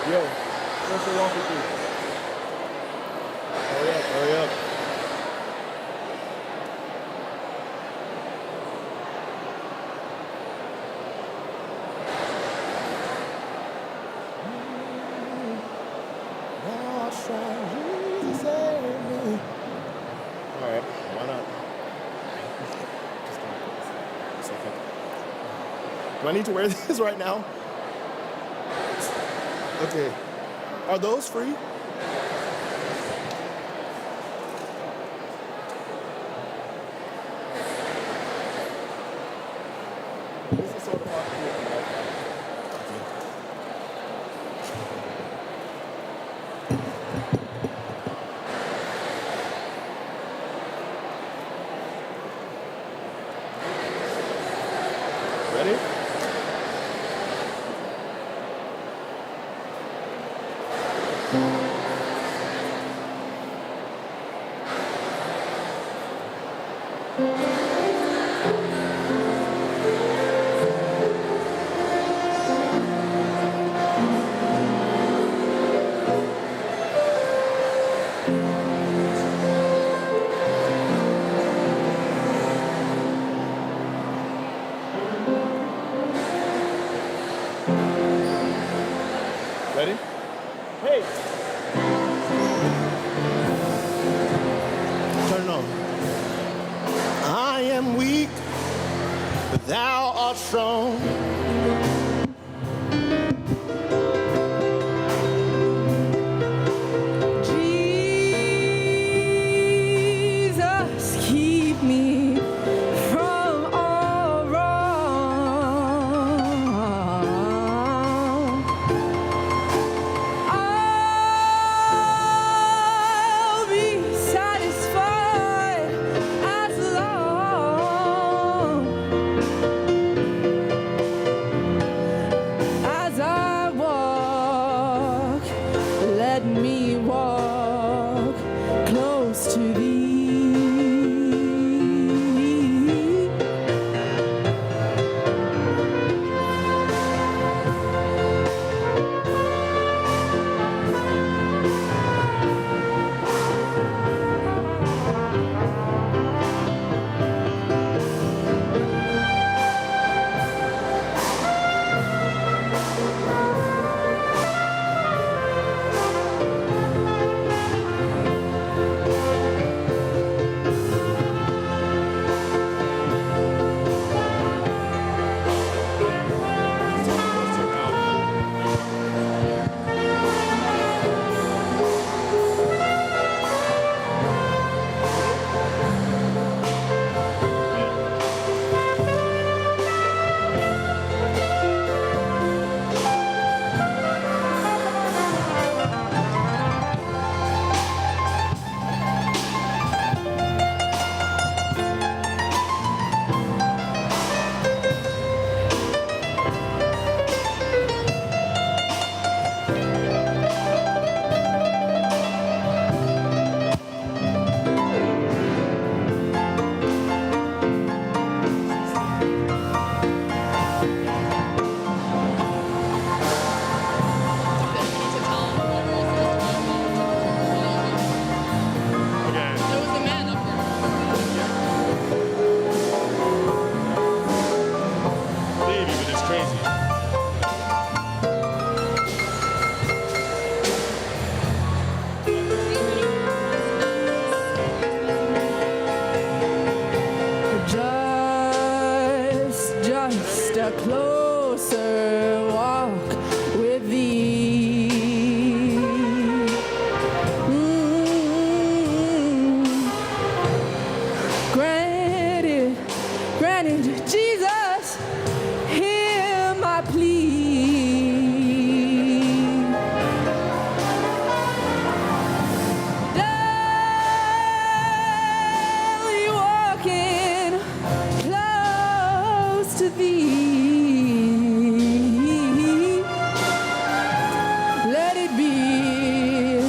Yo, what's wrong with you? Hurry up, hurry up. Alright, why not? Just a second. Do I need to wear this right now? Okay. Are those free? This is sort of hard to do. Ready? Ready? Hey! Turn it on. I am weak, but thou art strong. Jesus, keep me from all wrong. I'll be satisfied as long as I walk. Let me walk close to thee. Just a closer walk with thee. Granted, Jesus, hear my plea. Daily walking close to thee. Let it be,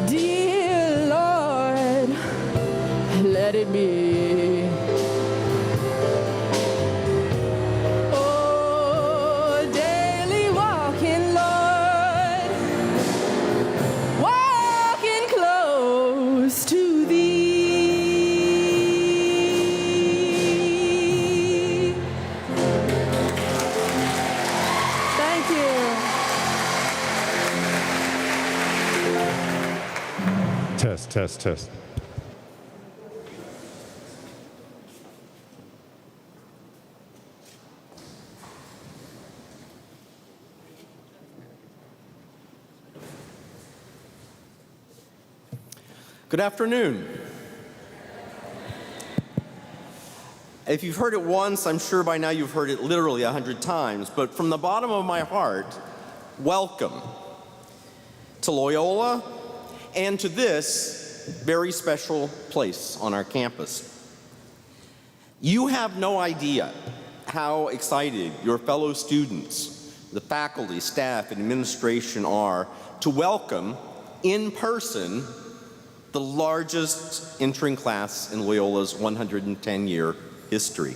dear Lord, let it be. Oh, daily walking, Lord. Test. Good afternoon. If you've heard it once, I'm sure by now you've heard it literally 100 times, but from the bottom of my heart, welcome to Loyola and to this very special place on our campus. You have no idea how excited your fellow students, the faculty, staff, and administration are to welcome in person the largest entering class in Loyola's 110-year history.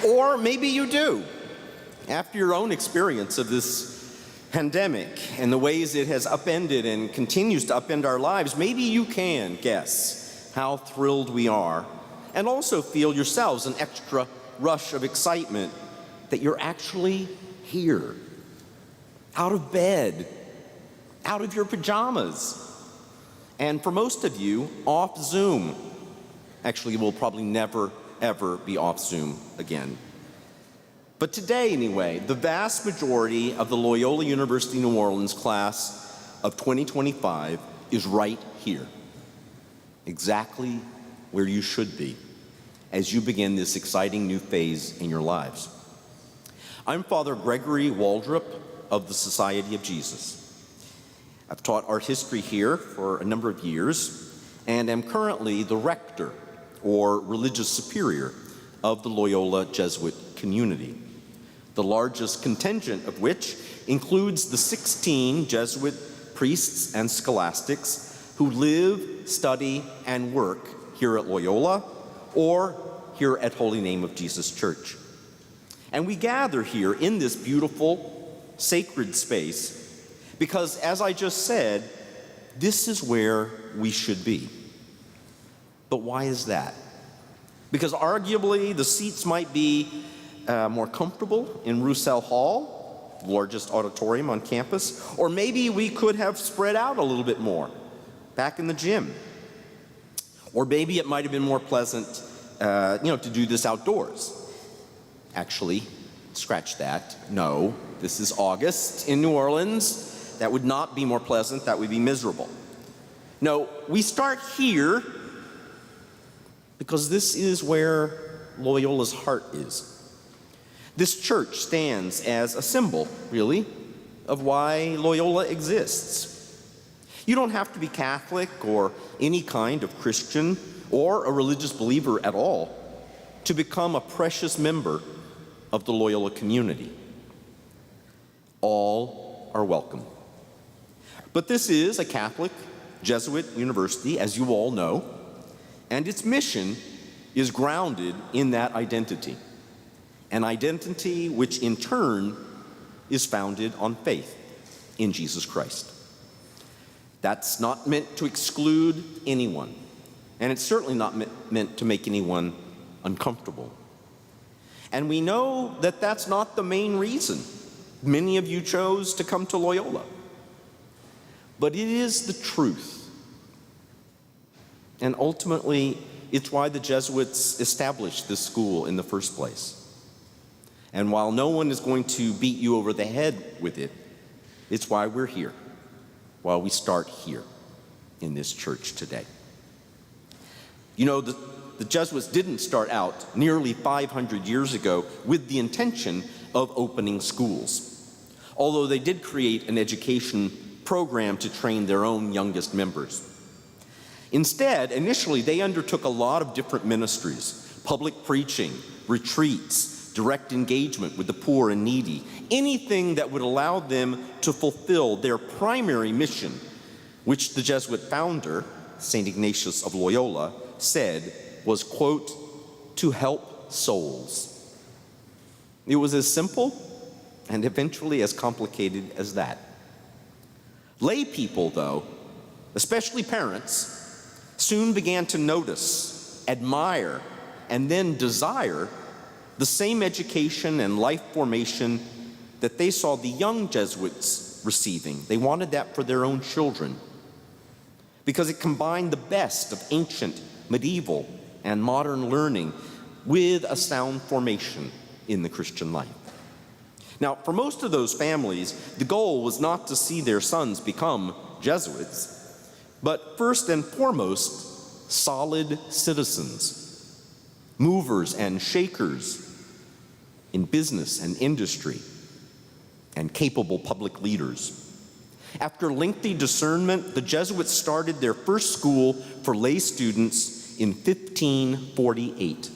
Or maybe you do. After your own experience of this pandemic and the ways it has upended and continues to upend our lives, maybe you can guess how thrilled we are and also feel yourselves an extra rush of excitement that you're actually here, out of bed, out of your pajamas, and for most of you, off Zoom. Actually, we'll probably never, ever be off Zoom again. But today, anyway, the vast majority of the Loyola University New Orleans class of 2025 is right here, exactly where you should be as you begin this exciting new phase in your lives. I'm Father Gregory Waldrop of the Society of Jesus. I've taught art history here for a number of years and am currently the rector or religious superior of the Loyola Jesuit community, the largest contingent of which includes the 16 Jesuit priests and scholastics who live, study, and work here at Loyola or here at Holy Name of Jesus Church. And we gather here in this beautiful, sacred space because, as I just said, this is where we should be. But why is that? Because arguably the seats might be more comfortable in Roussel Hall, the largest auditorium on campus, or maybe we could have spread out a little bit more back in the gym. Or maybe it might have been more pleasant to do this outdoors. Actually, scratch that. No, this is August in New Orleans. That would not be more pleasant. That would be miserable. No, we start here because this is where Loyola's heart is. This church stands as a symbol, really, of why Loyola exists. You don't have to be Catholic or any kind of Christian or a religious believer at all to become a precious member of the Loyola community. All are welcome. But this is a Catholic Jesuit university, as you all know, and its mission is grounded in that identity, an identity which in turn is founded on faith in Jesus Christ. That's not meant to exclude anyone, and it's certainly not meant to make anyone uncomfortable. And we know that that's not the main reason many of you chose to come to Loyola. But it is the truth. And ultimately, it's why the Jesuits established this school in the first place. And while no one is going to beat you over the head with it, it's why we're here, why we start here in this church today. You know, the Jesuits didn't start out nearly 500 years ago with the intention of opening schools, although they did create an education program to train their own youngest members. Instead, initially, they undertook a lot of different ministries: public preaching, retreats, direct engagement with the poor and needy, anything that would allow them to fulfill their primary mission, which the Jesuit founder, St. Ignatius of Loyola, said was, quote, to help souls. It was as simple and eventually as complicated as that. Lay people, though, especially parents, soon began to notice, admire, and then desire the same education and life formation that they saw the young Jesuits receiving. They wanted that for their own children because it combined the best of ancient, medieval, and modern learning with a sound formation in the Christian life. Now, for most of those families, the goal was not to see their sons become Jesuits, but first and foremost, solid citizens, movers and shakers in business and industry, and capable public leaders. After lengthy discernment, the Jesuits started their first school for lay students in 1548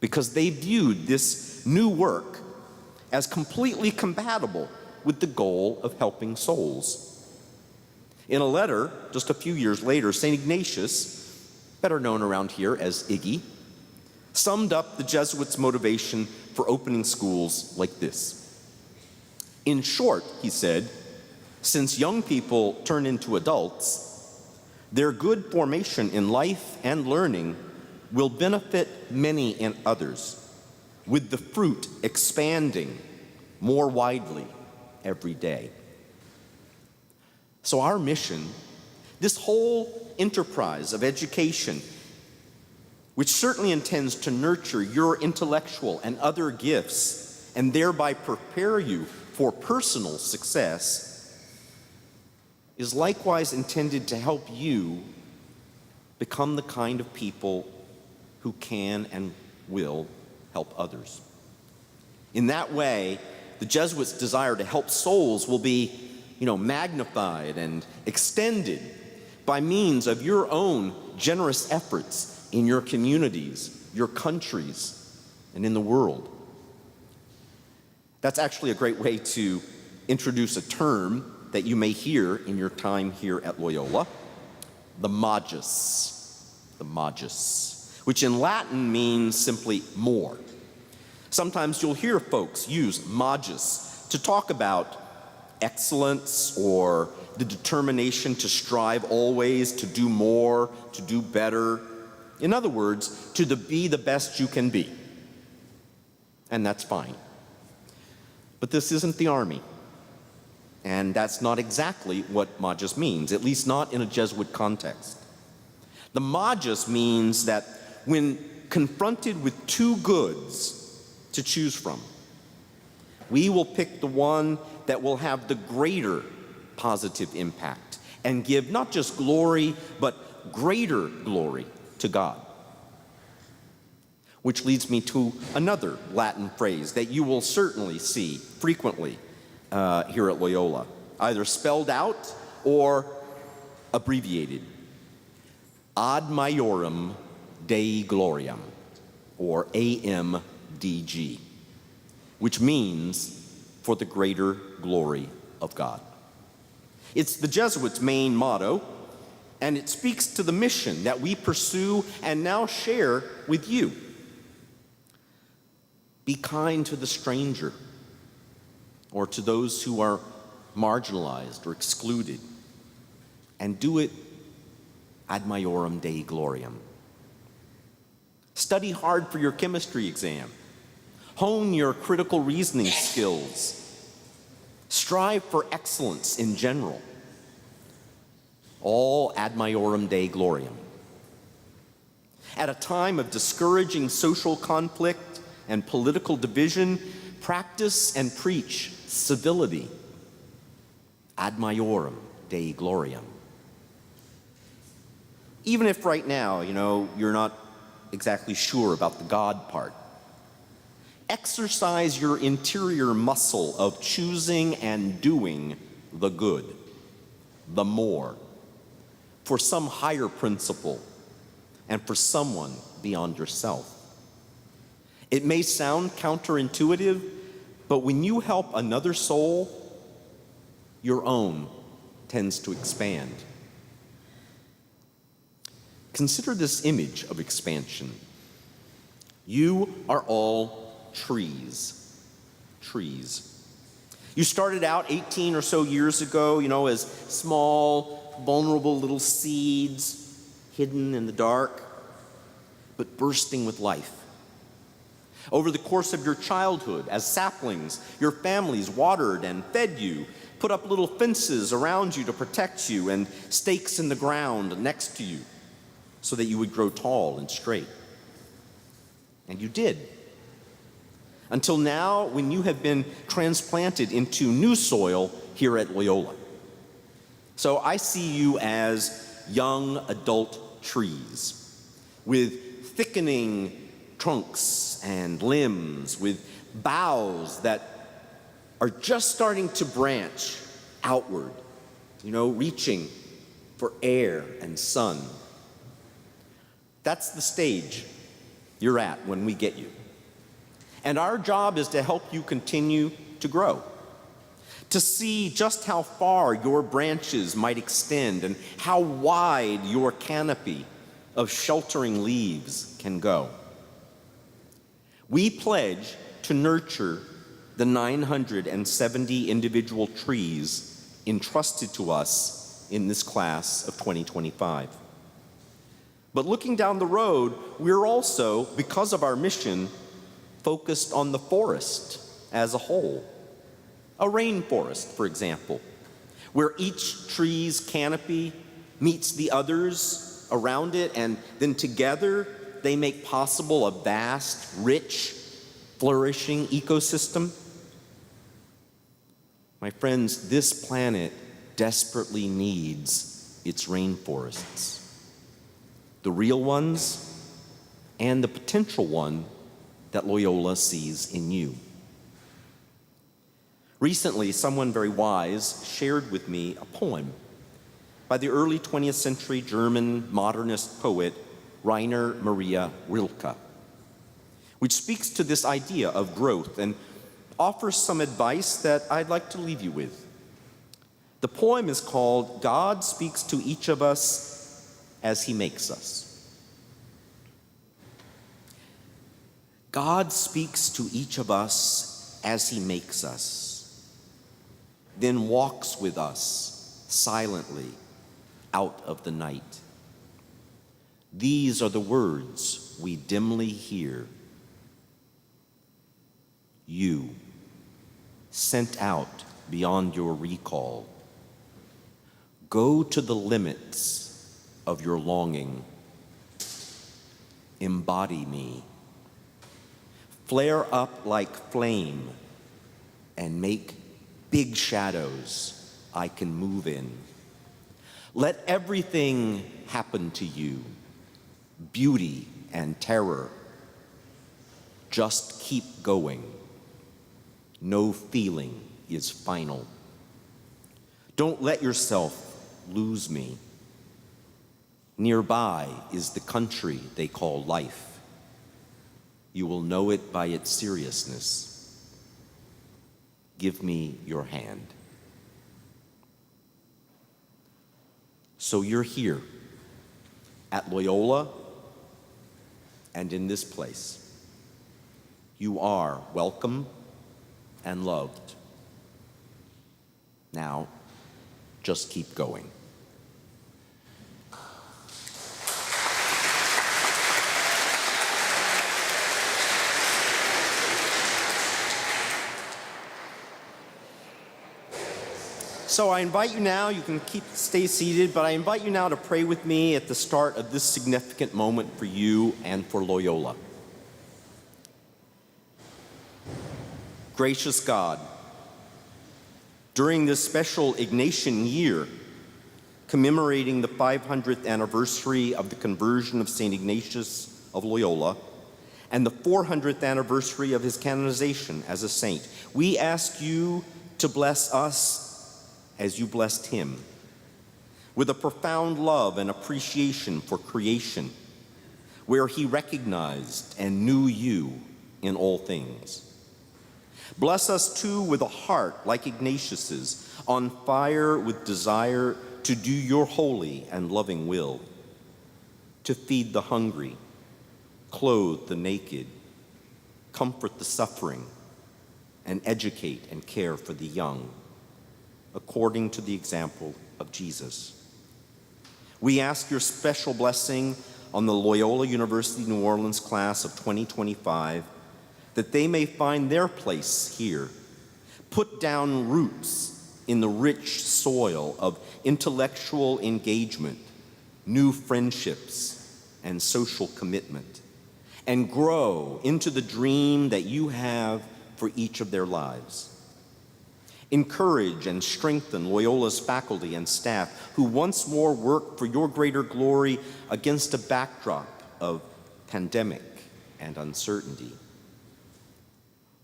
because they viewed this new work as completely compatible with the goal of helping souls. In a letter just a few years later, St. Ignatius, better known around here as Iggy, summed up the Jesuits' motivation for opening schools like this. In short, he said, since young people turn into adults, their good formation in life and learning will benefit many and others, with the fruit expanding more widely every day. So our mission, this whole enterprise of education, which certainly intends to nurture your intellectual and other gifts and thereby prepare you for personal success, is likewise intended to help you become the kind of people who can and will help others. In that way, the Jesuits' desire to help souls will be, magnified and extended by means of your own generous efforts in your communities, your countries, and in the world. That's actually a great way to introduce a term that you may hear in your time here at Loyola, the magis, which in Latin means simply more. Sometimes you'll hear folks use magis to talk about excellence or the determination to strive always to do more, to do better. In other words, to be the best you can be. And that's fine. But this isn't the army. And that's not exactly what magis means, at least not in a Jesuit context. The magis means that when confronted with two goods to choose from, we will pick the one that will have the greater positive impact and give not just glory, but greater glory to God. Which leads me to another Latin phrase that you will certainly see frequently here at Loyola, either spelled out or abbreviated. Ad Maiorem Dei Gloriam, or AMDG, which means for the greater glory of God. It's the Jesuits' main motto, and it speaks to the mission that we pursue and now share with you. Be kind to the stranger, or to those who are marginalized or excluded, and do it ad maiorem Dei gloriam. Study hard for your chemistry exam. Hone your critical reasoning skills. Strive for excellence in general. All ad maiorem Dei gloriam. At a time of discouraging social conflict and political division, practice and preach civility. Ad maiorem Dei gloriam. Even if right now, you're not exactly sure about the God part, exercise your interior muscle of choosing and doing the good, the more, for some higher principle and for someone beyond yourself. It may sound counterintuitive, but when you help another soul, your own tends to expand. Consider this image of expansion. You are all trees. Trees. You started out 18 or so years ago, as small, vulnerable little seeds hidden in the dark, but bursting with life. Over the course of your childhood, as saplings, your families watered and fed you, put up little fences around you to protect you, and stakes in the ground next to you so that you would grow tall and straight. And you did. Until now, when you have been transplanted into new soil here at Loyola. So I see you as young adult trees with thickening trunks and limbs, with boughs that are just starting to branch outward, reaching for air and sun. That's the stage you're at when we get you. And our job is to help you continue to grow, to see just how far your branches might extend and how wide your canopy of sheltering leaves can go. We pledge to nurture the 970 individual trees entrusted to us in this class of 2025. But looking down the road, we're also, because of our mission, focused on the forest as a whole. A rainforest, for example, where each tree's canopy meets the others around it, and then together they make possible a vast, rich, flourishing ecosystem. My friends, this planet desperately needs its rainforests. The real ones and the potential one that Loyola sees in you. Recently, someone very wise shared with me a poem by the early 20th century German modernist poet Rainer Maria Rilke, which speaks to this idea of growth and offers some advice that I'd like to leave you with. The poem is called "God Speaks to Each of Us as He Makes Us." God speaks to each of us as He makes us, then walks with us silently out of the night. These are the words we dimly hear. You, sent out beyond your recall, go to the limits of your longing. Embody me. Flare up like flame and make big shadows I can move in. Let everything happen to you, beauty and terror. Just keep going. No feeling is final. Don't let yourself lose me. Nearby is the country they call life. You will know it by its seriousness. Give me your hand. So you're here at Loyola and in this place. You are welcome and loved. Now, just keep going. So I invite you now, you can stay seated, but I invite you now to pray with me at the start of this significant moment for you and for Loyola. Gracious God, during this special Ignatian year, commemorating the 500th anniversary of the conversion of St. Ignatius of Loyola and the 400th anniversary of his canonization as a saint, we ask you to bless us as you blessed him, with a profound love and appreciation for creation, where he recognized and knew you in all things. Bless us too with a heart like Ignatius's, on fire with desire to do your holy and loving will, to feed the hungry, clothe the naked, comfort the suffering, and educate and care for the young, according to the example of Jesus. We ask your special blessing on the Loyola University New Orleans class of 2025, that they may find their place here, put down roots in the rich soil of intellectual engagement, new friendships, and social commitment, and grow into the dream that you have for each of their lives. Encourage and strengthen Loyola's faculty and staff who once more work for your greater glory against a backdrop of pandemic and uncertainty.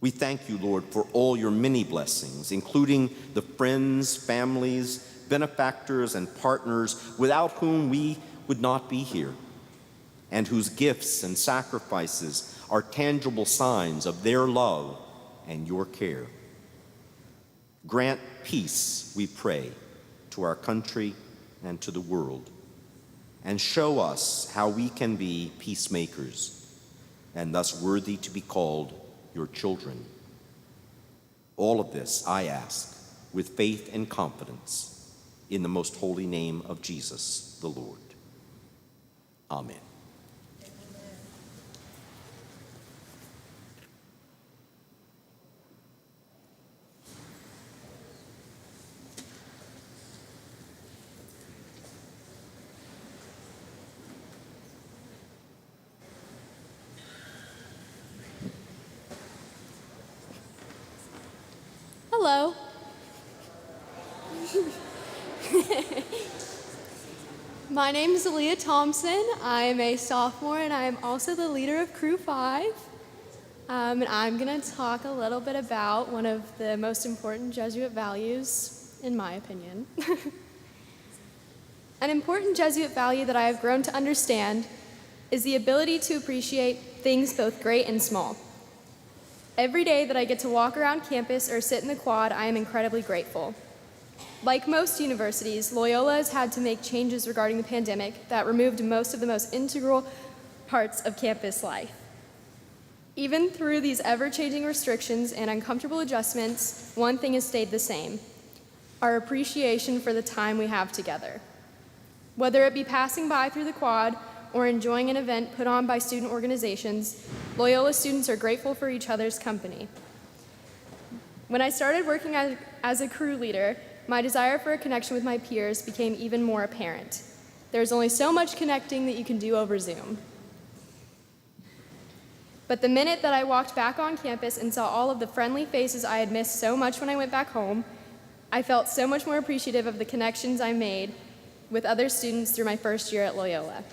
We thank you, Lord, for all your many blessings, including the friends, families, benefactors, and partners without whom we would not be here, and whose gifts and sacrifices are tangible signs of their love and your care. Grant peace, we pray, to our country and to the world, and show us how we can be peacemakers and thus worthy to be called your children. All of this I ask with faith and confidence in the most holy name of Jesus, the Lord. Amen. Hello. My name is Aleah Thompson. I am a sophomore and I am also the leader of Crew 5. And I'm going to talk a little bit about one of the most important Jesuit values, in my opinion. An important Jesuit value that I have grown to understand is the ability to appreciate things both great and small. Every day that I get to walk around campus or sit in the quad, I am incredibly grateful. Like most universities, Loyola has had to make changes regarding the pandemic that removed most of the most integral parts of campus life. Even through these ever-changing restrictions and uncomfortable adjustments, one thing has stayed the same: our appreciation for the time we have together. Whether it be passing by through the quad or enjoying an event put on by student organizations, Loyola students are grateful for each other's company. When I started working as a crew leader, my desire for a connection with my peers became even more apparent. There's only so much connecting that you can do over Zoom. But the minute that I walked back on campus and saw all of the friendly faces I had missed so much when I went back home, I felt so much more appreciative of the connections I made with other students through my first year at Loyola.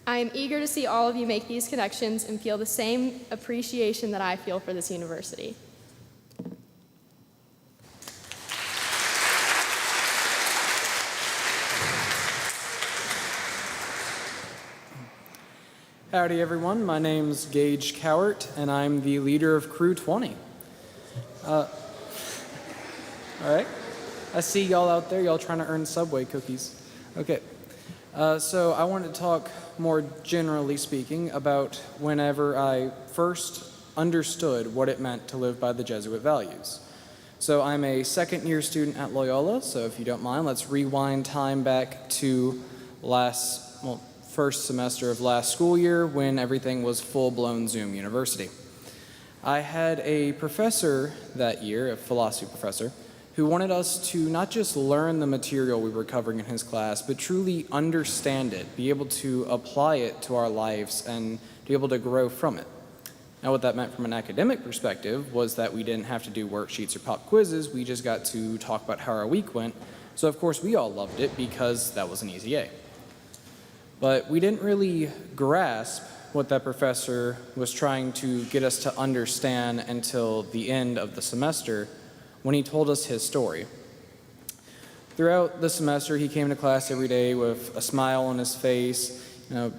I am eager to see all of you make these connections and feel the same appreciation that I feel for this university. Howdy everyone, my name's Gage Cowart and I'm the leader of Crew 20. All right, I see y'all out there, y'all trying to earn Subway cookies. Okay, so I wanted to talk more generally speaking about whenever I first understood what it meant to live by the Jesuit values. So I'm a second-year student at Loyola, so if you don't mind, let's rewind time back to first semester of last school year when everything was full-blown Zoom university. I had a professor that year, a philosophy professor, who wanted us to not just learn the material we were covering in his class, but truly understand it, be able to apply it to our lives, and be able to grow from it. Now, what that meant from an academic perspective was that we didn't have to do worksheets or pop quizzes, we just got to talk about how our week went. So of course we all loved it because that was an easy A. But we didn't really grasp what that professor was trying to get us to understand until the end of the semester when he told us his story. Throughout the semester, he came to class every day with a smile on his face,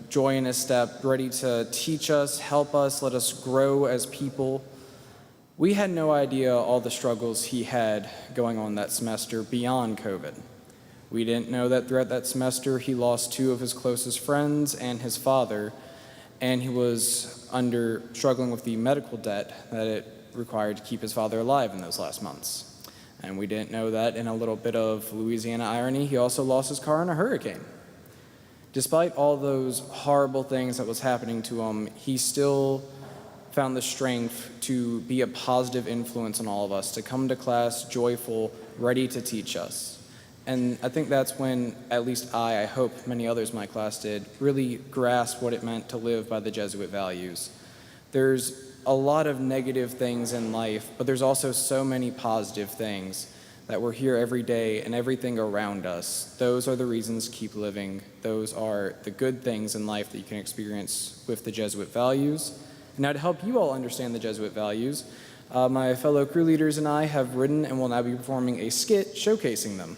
joy in his step, ready to teach us, help us, let us grow as people. We had no idea all the struggles he had going on that semester beyond COVID. We didn't know that throughout that semester he lost 2 of his closest friends and his father, and he was struggling with the medical debt that it required to keep his father alive in those last months. And we didn't know that in a little bit of Louisiana irony, he also lost his car in a hurricane. Despite all those horrible things that was happening to him, he still found the strength to be a positive influence on all of us, to come to class joyful, ready to teach us. And I think that's when, at least I hope many others in my class did, really grasp what it meant to live by the Jesuit values. There's a lot of negative things in life, but there's also so many positive things that we're here every day and everything around us. Those are the reasons to keep living. Those are the good things in life that you can experience with the Jesuit values. And now to help you all understand the Jesuit values, my fellow crew leaders and I have written and will now be performing a skit showcasing them.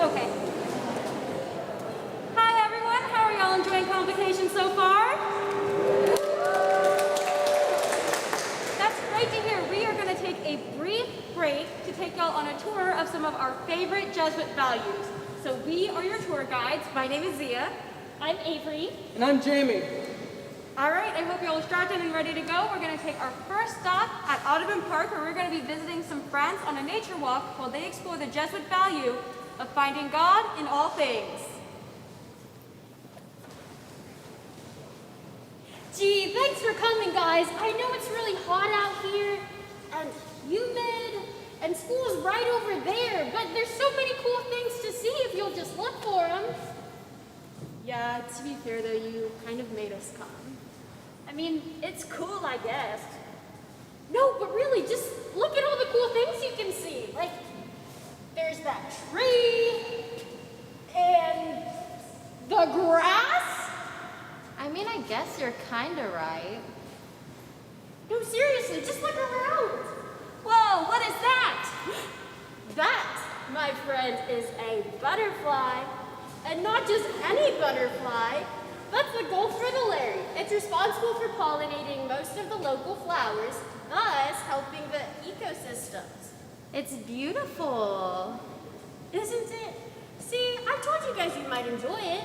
Okay. Hi everyone, how are y'all enjoying convocation so far? That's great to hear. We are going to take a brief break to take y'all on a tour of some of our favorite Jesuit values. So we are your tour guides. My name is Zia. I'm Avery. And I'm Jamie. All right, I hope y'all are strapped in and ready to go. We're going to take our first stop at Audubon Park, where we're going to be visiting some friends on a nature walk while they explore the Jesuit value of finding God in all things. Gee, thanks for coming, guys. I know it's really hot out here and humid, and school's right over there, but there's so many cool things to see if you'll just look for them. Yeah, to be fair though, you kind of made us come. I mean, it's cool, I guess. No, but really, just look at all the cool things you can see. Like, there's that tree, and the grass. I mean, I guess you're kinda right. No, seriously, just look around. Whoa, what is that? That, my friend, is a butterfly. And not just any butterfly. That's the Gulf fritillary. It's responsible for pollinating most of the local flowers, thus helping the ecosystems. It's beautiful. Isn't it? See, I told you guys you might enjoy it.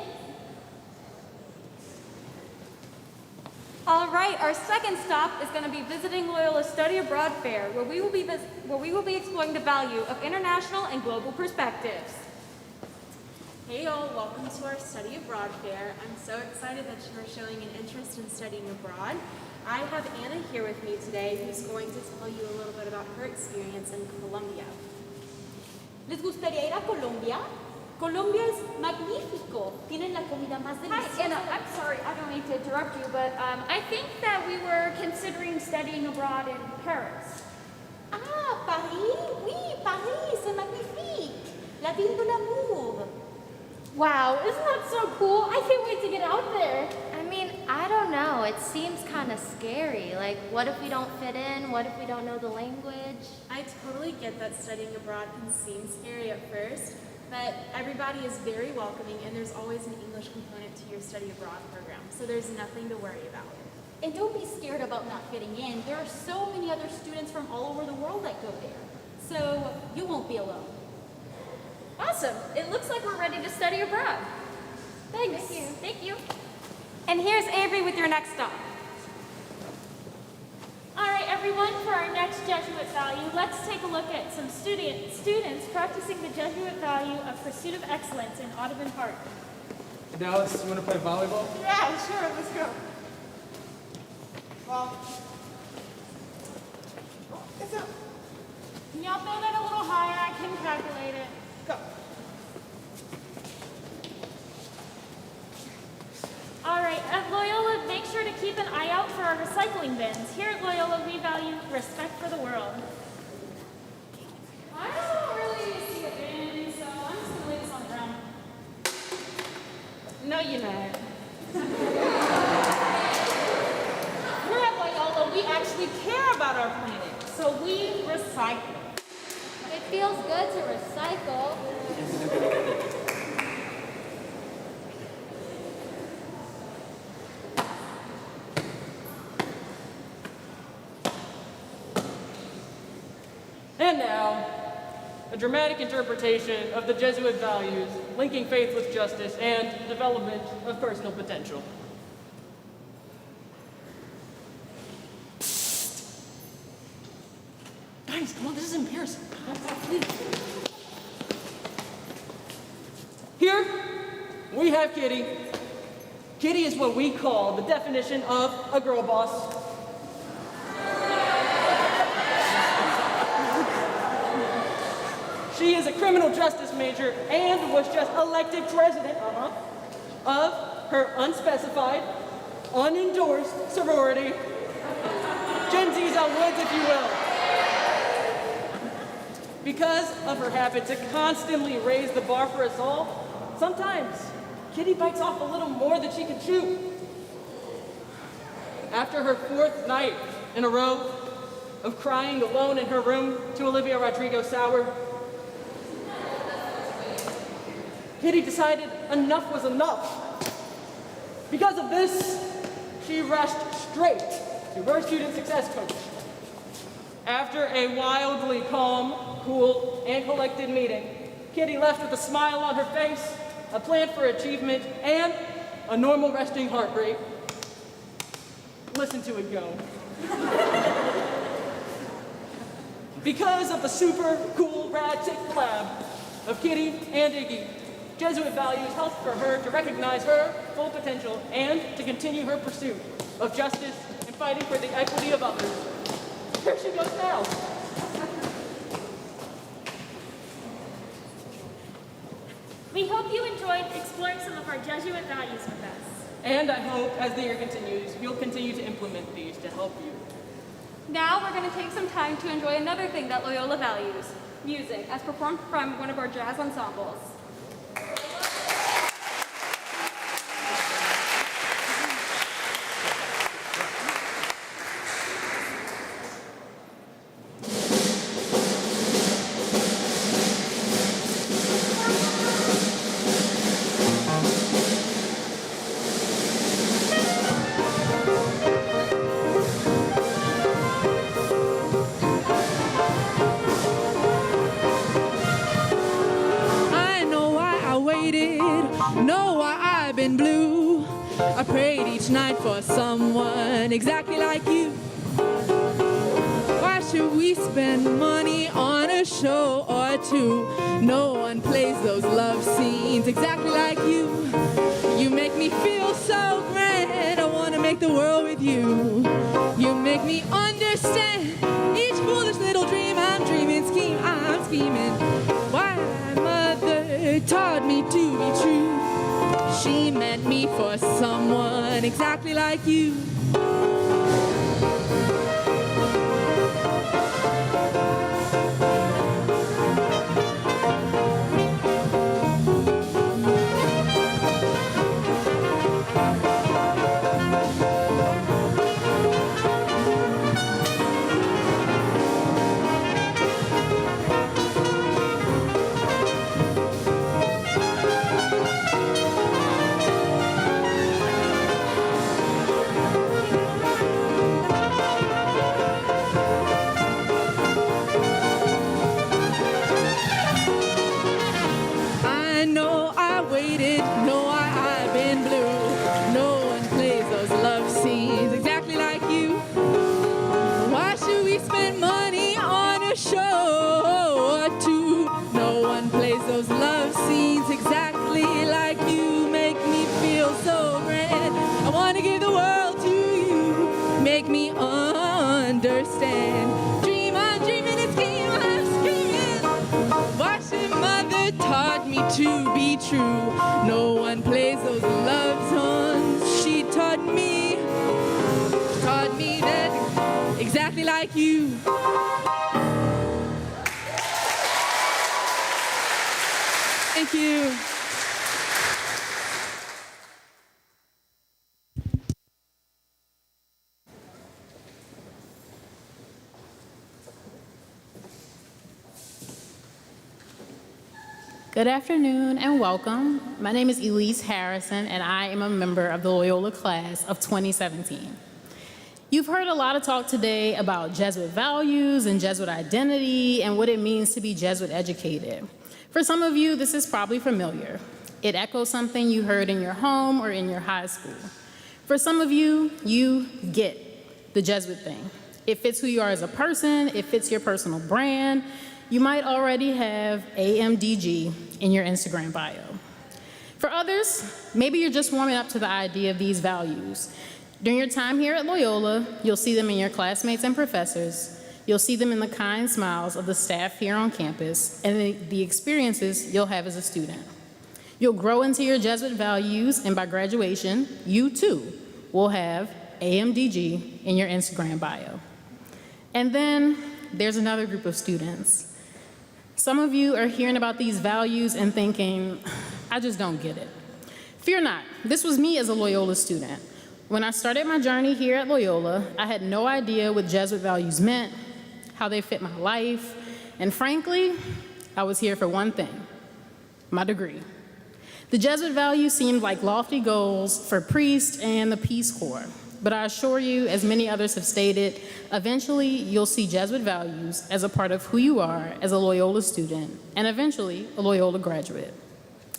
All right, our second stop is going to be visiting Loyola's Study Abroad Fair, where we will be exploring the value of international and global perspectives. Hey y'all, welcome to our Study Abroad Fair. I'm so excited that you are showing an interest in studying abroad. I have Anna here with me today, who's going to tell you a little bit about her experience in Colombia. ¿Les gustaría ir a Colombia? Colombia es magnífico. Tienen la comida más deliciosa. Hi, Anna, I'm sorry, I don't mean to interrupt you, but I think that we were considering studying abroad in Paris. Ah, Paris? Oui, Paris, c'est magnifique. La ville de l'amour. Wow, isn't that so cool? I can't wait to get out there. I mean, I don't know. It seems kind of scary. Like, what if we don't fit in? What if we don't know the language? I totally get that studying abroad can seem scary at first, but everybody is very welcoming and there's always an English component to your study abroad program, so there's nothing to worry about. And don't be scared about not fitting in. There are so many other students from all over the world that go there. So you won't be alone. Awesome, it looks like we're ready to study abroad. Thanks. Thank you. And here's Avery with your next stop. All right, everyone, for our next Jesuit value, let's take a look at some students practicing the Jesuit value of pursuit of excellence in Audubon Park. Hey Dallas, you want to play volleyball? Yeah, sure, let's go. Well, Can y'all throw that a little higher? I can calculate it. go. All right, at Loyola, make sure to keep an eye out for our recycling bins. Here at Loyola, we value respect for the world. I don't really see a bin, so I'm just gonna lay this on the ground. No, you're not. Here at Loyola, we actually care about our planet, so we recycling. It feels good to recycle. And now, a dramatic interpretation of the Jesuit values, linking faith with justice and development of personal potential. Guys, come on, this is embarrassing. Here, we have Kitty. Kitty is what we call the definition of a girl boss. She is a criminal justice major and was just elected president of her unspecified, unendorsed sorority. Gen Z's out woods, if you will. Because of her habit to constantly raise the bar for us all, sometimes Kitty bites off a little more than she can chew. After her 4th night in a row of crying alone in her room to Olivia Rodrigo Sour, Kitty decided enough was enough. Because of this, she rushed straight to her student success coach. After a wildly calm, cool, and collected meeting, Kitty left with a smile on her face, a plan for achievement, and a normal resting heart rate. Listen to it go. Because of the super cool rad tick collab of Kitty and Iggy, Jesuit Values helped for her to recognize her full potential and to continue her pursuit of justice and fighting for the equity of others. Here she goes now. We hope you enjoyed exploring some of our Jesuit values with us. And I hope, as the year continues, you'll continue to implement these to help you. Now we're going to take some time to enjoy another thing that Loyola values, music, as performed from one of our jazz ensembles. I prayed each night for someone exactly like you. Why should we spend money on a show or two? No one plays those love scenes exactly like you. You make me feel so grand, I want to make the world with you. You make me understand each foolish little dream I'm dreaming, scheme I'm scheming. Why mother taught me to be true. She meant me for someone exactly like you. To be true, no one plays those love songs. She taught me that exactly like you. Thank you. Good afternoon and welcome. My name is Elise Harrison and I am a member of the Loyola class of 2017. You've heard a lot of talk today about Jesuit values and Jesuit identity and what it means to be Jesuit educated. For some of you, this is probably familiar. It echoes something you heard in your home or in your high school. For some of you, you get the Jesuit thing. It fits who you are as a person, it fits your personal brand. You might already have AMDG in your Instagram bio. For others, maybe you're just warming up to the idea of these values. During your time here at Loyola, you'll see them in your classmates and professors. You'll see them in the kind smiles of the staff here on campus and the experiences you'll have as a student. You'll grow into your Jesuit values, and by graduation, you too will have AMDG in your Instagram bio. And then there's another group of students. Some of you are hearing about these values and thinking, I just don't get it. Fear not, this was me as a Loyola student. When I started my journey here at Loyola, I had no idea what Jesuit values meant, how they fit my life, and frankly, I was here for one thing, my degree. The Jesuit values seemed like lofty goals for priests and the Peace Corps. But I assure you, as many others have stated, eventually you'll see Jesuit values as a part of who you are as a Loyola student and eventually a Loyola graduate.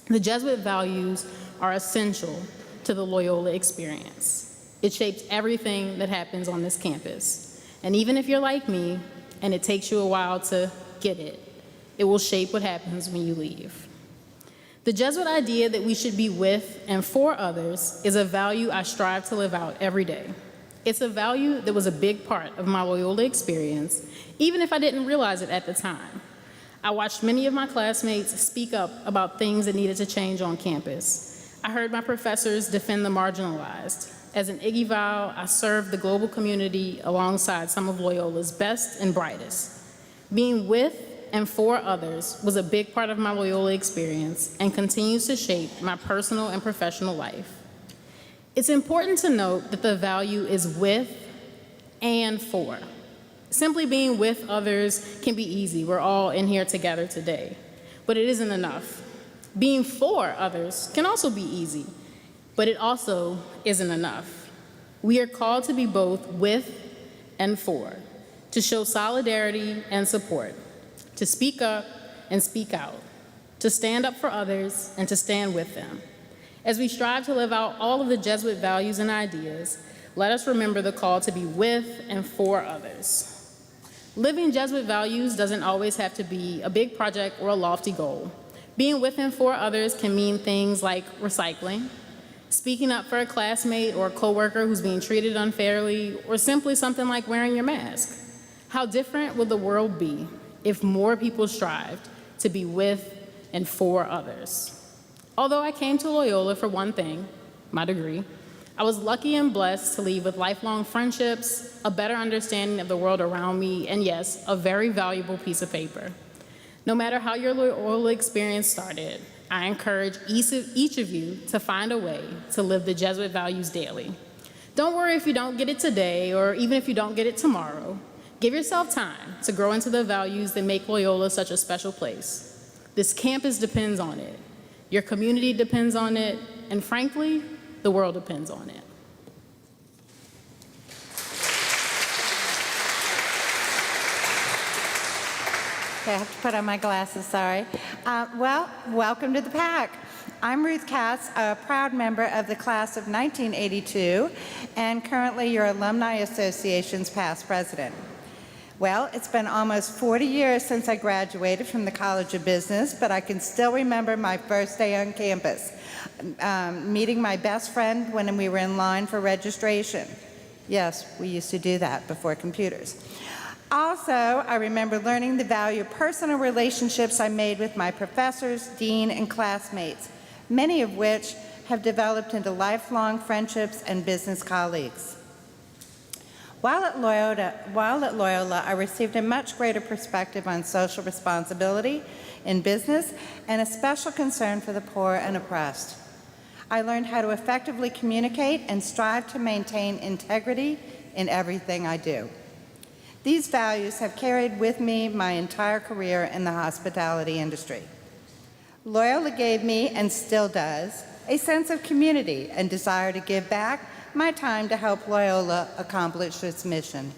The Jesuit values are essential to the Loyola experience. It shapes everything that happens on this campus. And even if you're like me and it takes you a while to get it, it will shape what happens when you leave. The Jesuit idea that we should be with and for others is a value I strive to live out every day. It's a value that was a big part of my Loyola experience, even if I didn't realize it at the time. I watched many of my classmates speak up about things that needed to change on campus. I heard my professors defend the marginalized. As an Iggy Val, I served the global community alongside some of Loyola's best and brightest. Being with and for others was a big part of my Loyola experience and continues to shape my personal and professional life. It's important to note that the value is with and for. Simply being with others can be easy. We're all in here together today, but it isn't enough. Being for others can also be easy, but it also isn't enough. We are called to be both with and for, to show solidarity and support, to speak up and speak out, to stand up for others and to stand with them. As we strive to live out all of the Jesuit values and ideas, let us remember the call to be with and for others. Living Jesuit values doesn't always have to be a big project or a lofty goal. Being with and for others can mean things like recycling, speaking up for a classmate or a coworker who's being treated unfairly, or simply something like wearing your mask. How different would the world be if more people strived to be with and for others? Although I came to Loyola for one thing, my degree, I was lucky and blessed to leave with lifelong friendships, a better understanding of the world around me, and yes, a very valuable piece of paper. No matter how your Loyola experience started, I encourage each of you to find a way to live the Jesuit values daily. Don't worry if you don't get it today, or even if you don't get it tomorrow. Give yourself time to grow into the values that make Loyola such a special place. This campus depends on it. Your community depends on it. And frankly, the world depends on it. Okay, I have to put on my glasses, sorry. Well, welcome to the pack. I'm Ruth Cass, a proud member of the class of 1982, and currently your Alumni Association's past president. Well, it's been almost 40 years since I graduated from the College of Business, but I can still remember my first day on campus, meeting my best friend when we were in line for registration. Yes, we used to do that before computers. Also, I remember learning the value of personal relationships I made with my professors, dean, and classmates, many of which have developed into lifelong friendships and business colleagues. While at Loyola, I received a much greater perspective on social responsibility in business and a special concern for the poor and oppressed. I learned how to effectively communicate and strive to maintain integrity in everything I do. These values have carried with me my entire career in the hospitality industry. Loyola gave me, and still does, a sense of community and desire to give back my time to help Loyola accomplish its mission.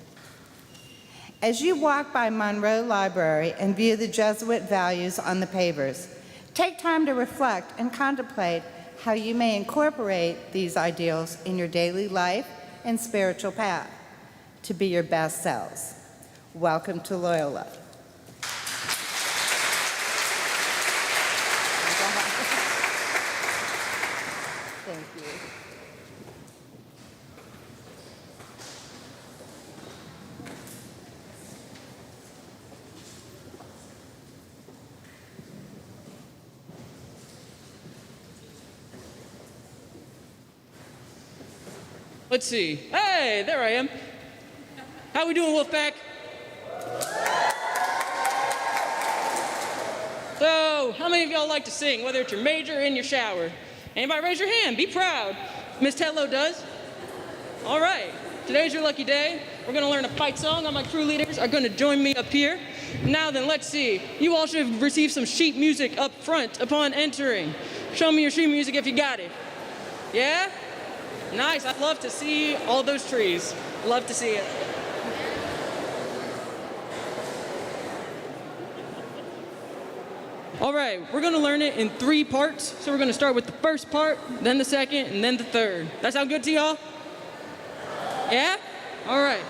As you walk by Monroe Library and view the Jesuit values on the pavers, take time to reflect and contemplate how you may incorporate these ideals in your daily life and spiritual path to be your best selves. Welcome to Loyola. Thank you. Let's see. Hey, there I am. How we doing, Wolfpack? So, how many of y'all like to sing, whether it's your major or in your shower? Anybody raise your hand? Be proud. Miss Tedlow does. All right. Today's your lucky day. We're going to learn a fight song. All my crew leaders are going to join me up here. Now then, let's see. You all should have received some sheet music up front upon entering. Show me your sheet music if you got it. Yeah? Nice. I'd love to see all those trees. Love to see it. All right, we're going to learn it in 3 parts. So we're going to start with the first part, then the second, and then the third. That sound good to y'all? Yeah? All right.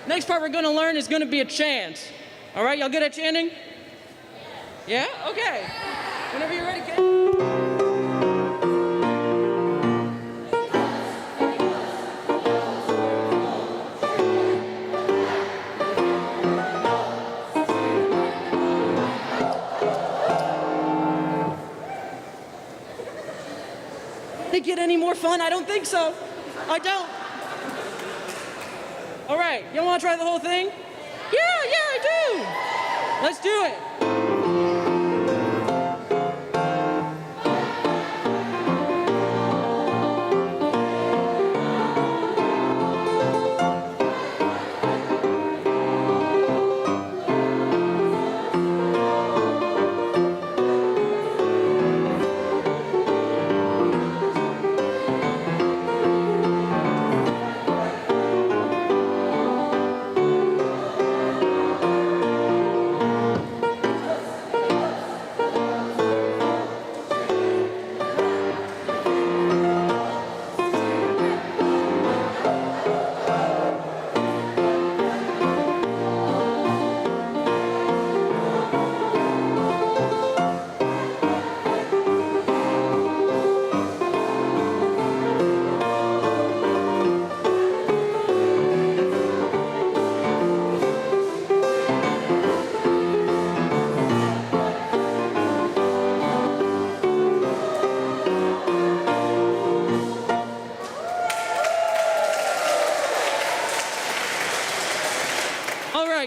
Next part we're going to learn is going to be a chant. All right, y'all good at chanting? Yeah? Okay. Whenever you're ready, kid. Did it get any more fun? I don't think so. I don't. All right, y'all want to try the whole thing? Yeah, I do. Let's do it.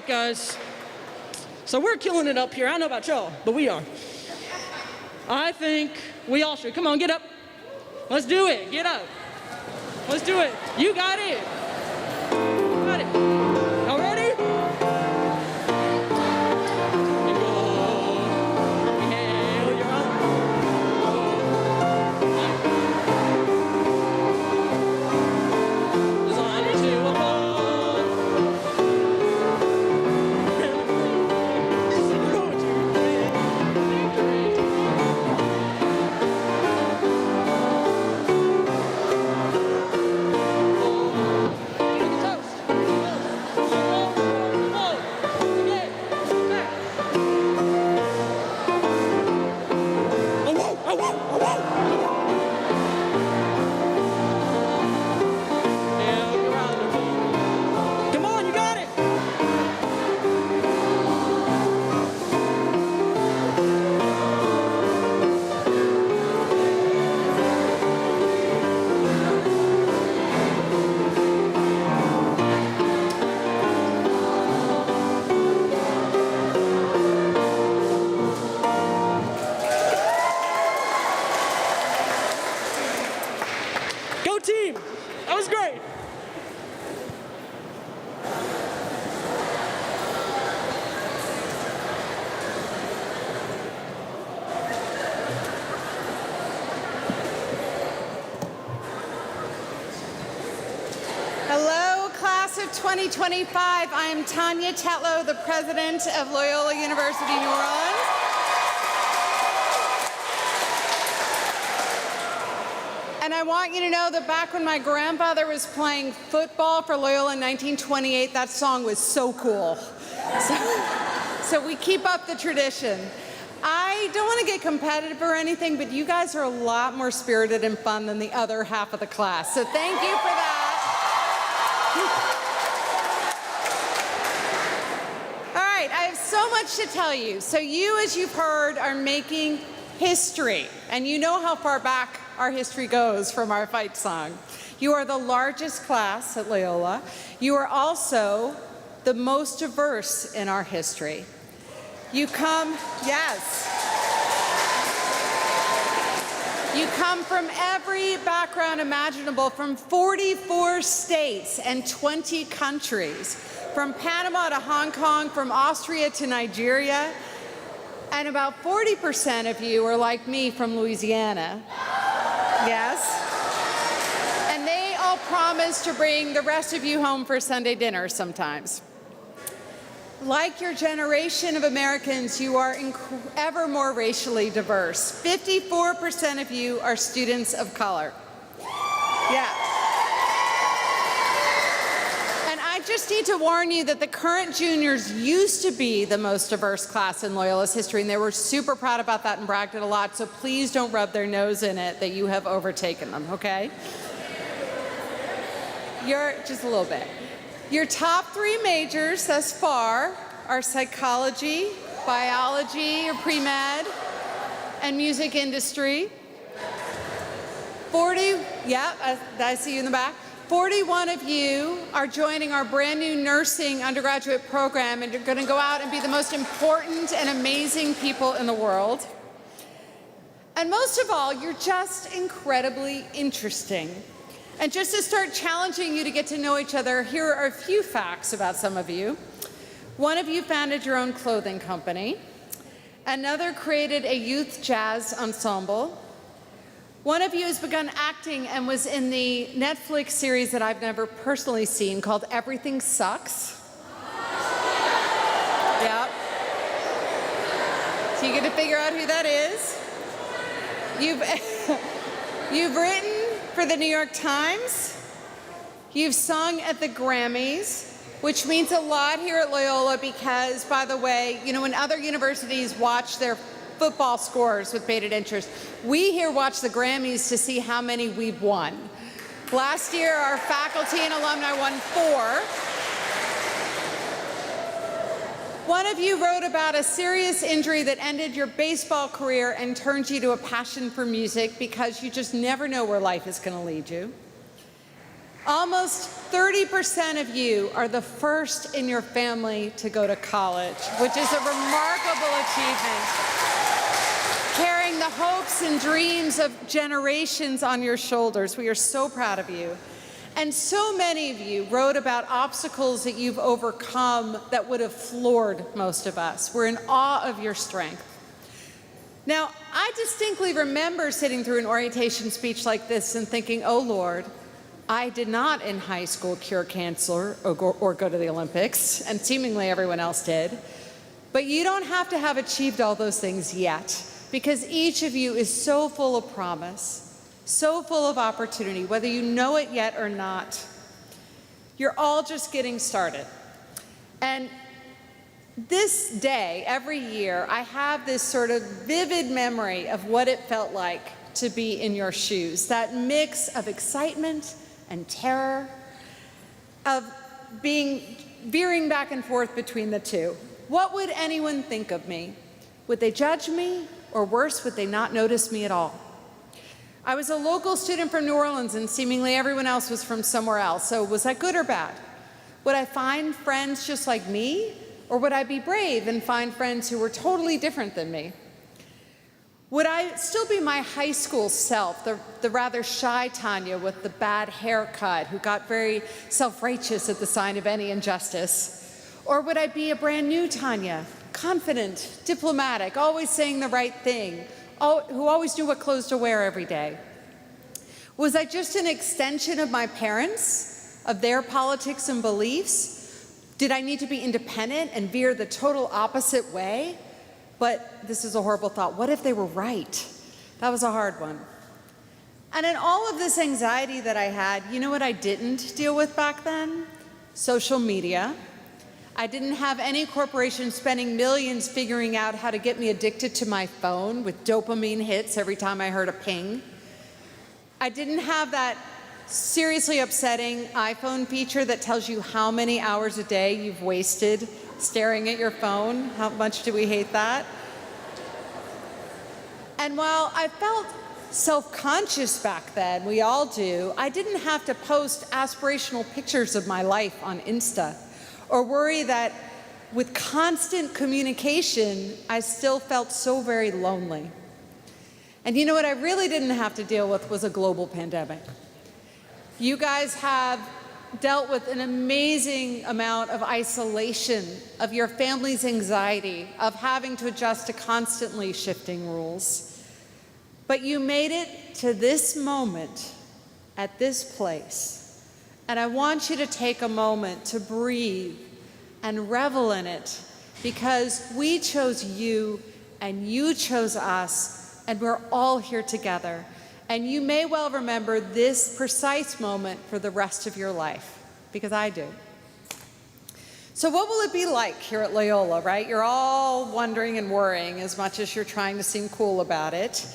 Guys, so we're killing it up here. I don't know about y'all, but we are. I think we all should. Come on, get up. Let's do it. Get up. Let's do it. You got it. You got it. Y'all ready? 2025. I am Tanya Tetlow, the president of Loyola University, New Orleans. And I want you to know that back when my grandfather was playing football for Loyola in 1928, that song was so cool. So we keep up the tradition. I don't want to get competitive or anything, but you guys are a lot more spirited and fun than the other half of the class. So thank you for that. All right, I have so much to tell you. So you, as you've heard, are making history. And you know how far back our history goes from our fight song. You are the largest class at Loyola. You are also the most diverse in our history. You come, yes. You come from every background imaginable, from 44 states and 20 countries, from Panama to Hong Kong, from Austria to Nigeria, and about 40% of you are like me from Louisiana. Yes. And they all promise to bring the rest of you home for Sunday dinner sometimes. Like your generation of Americans, you are ever more racially diverse. 54% of you are students of color. Yeah. And I just need to warn you that the current juniors used to be the most diverse class in Loyola's history, and they were super proud about that and bragged it a lot, so please don't rub their nose in it that you have overtaken them, okay? You're just a little bit. Your top 3 majors thus far are psychology, biology or pre-med, and music industry. 40, yeah, I see you in the back. 41 of you are joining our brand new nursing undergraduate program, and you're going to go out and be the most important and amazing people in the world. And most of all, you're just incredibly interesting. And just to start challenging you to get to know each other, here are a few facts about some of you. One of you founded your own clothing company. Another created a youth jazz ensemble. One of you has begun acting and was in the Netflix series that I've never personally seen called Everything Sucks. Yep. So you get to figure out who that is. You've written for the New York Times. You've sung at the Grammys, which means a lot here at Loyola because, by the way, you know, when other universities watch their football scores with bated interest, we here watch the Grammys to see how many we've won. Last year, our faculty and alumni won 4. One of you wrote about a serious injury that ended your baseball career and turned you to a passion for music because you just never know where life is going to lead you. Almost 30% of you are the first in your family to go to college, which is a remarkable achievement. Carrying the hopes and dreams of generations on your shoulders. We are so proud of you. And so many of you wrote about obstacles that you've overcome that would have floored most of us. We're in awe of your strength. Now, I distinctly remember sitting through an orientation speech like this and thinking, oh Lord, I did not in high school cure cancer or go to the Olympics, and seemingly everyone else did. But you don't have to have achieved all those things yet, because each of you is so full of promise, so full of opportunity, whether you know it yet or not. You're all just getting started. And this day, every year, I have this sort of vivid memory of what it felt like to be in your shoes. That mix of excitement and terror, of veering back and forth between the two. What would anyone think of me? Would they judge me? Or worse, would they not notice me at all? I was a local student from New Orleans, and seemingly everyone else was from somewhere else. So was that good or bad? Would I find friends just like me? Or would I be brave and find friends who were totally different than me? Would I still be my high school self, the rather shy Tanya with the bad haircut who got very self-righteous at the sign of any injustice? Or would I be a brand new Tanya, confident, diplomatic, always saying the right thing, who always knew what clothes to wear every day? Was I just an extension of my parents? of their politics and beliefs? Did I need to be independent and veer the total opposite way? But this is a horrible thought. What if they were right? That was a hard one. And in all of this anxiety that I had, you know what I didn't deal with back then? Social media. I didn't have any corporation spending millions figuring out how to get me addicted to my phone with dopamine hits every time I heard a ping. I didn't have that seriously upsetting iPhone feature that tells you how many hours a day you've wasted staring at your phone. How much do we hate that? And while I felt self-conscious back then, we all do, I didn't have to post aspirational pictures of my life on Insta or worry that with constant communication, I still felt so very lonely. And you know what I really didn't have to deal with was a global pandemic. You guys have dealt with an amazing amount of isolation, of your family's anxiety, of having to adjust to constantly shifting rules. But you made it to this moment at this place. And I want you to take a moment to breathe and revel in it, because we chose you and you chose us, and we're all here together. And you may well remember this precise moment for the rest of your life, because I do. So what will it be like here at Loyola, right? You're all wondering and worrying as much as you're trying to seem cool about it.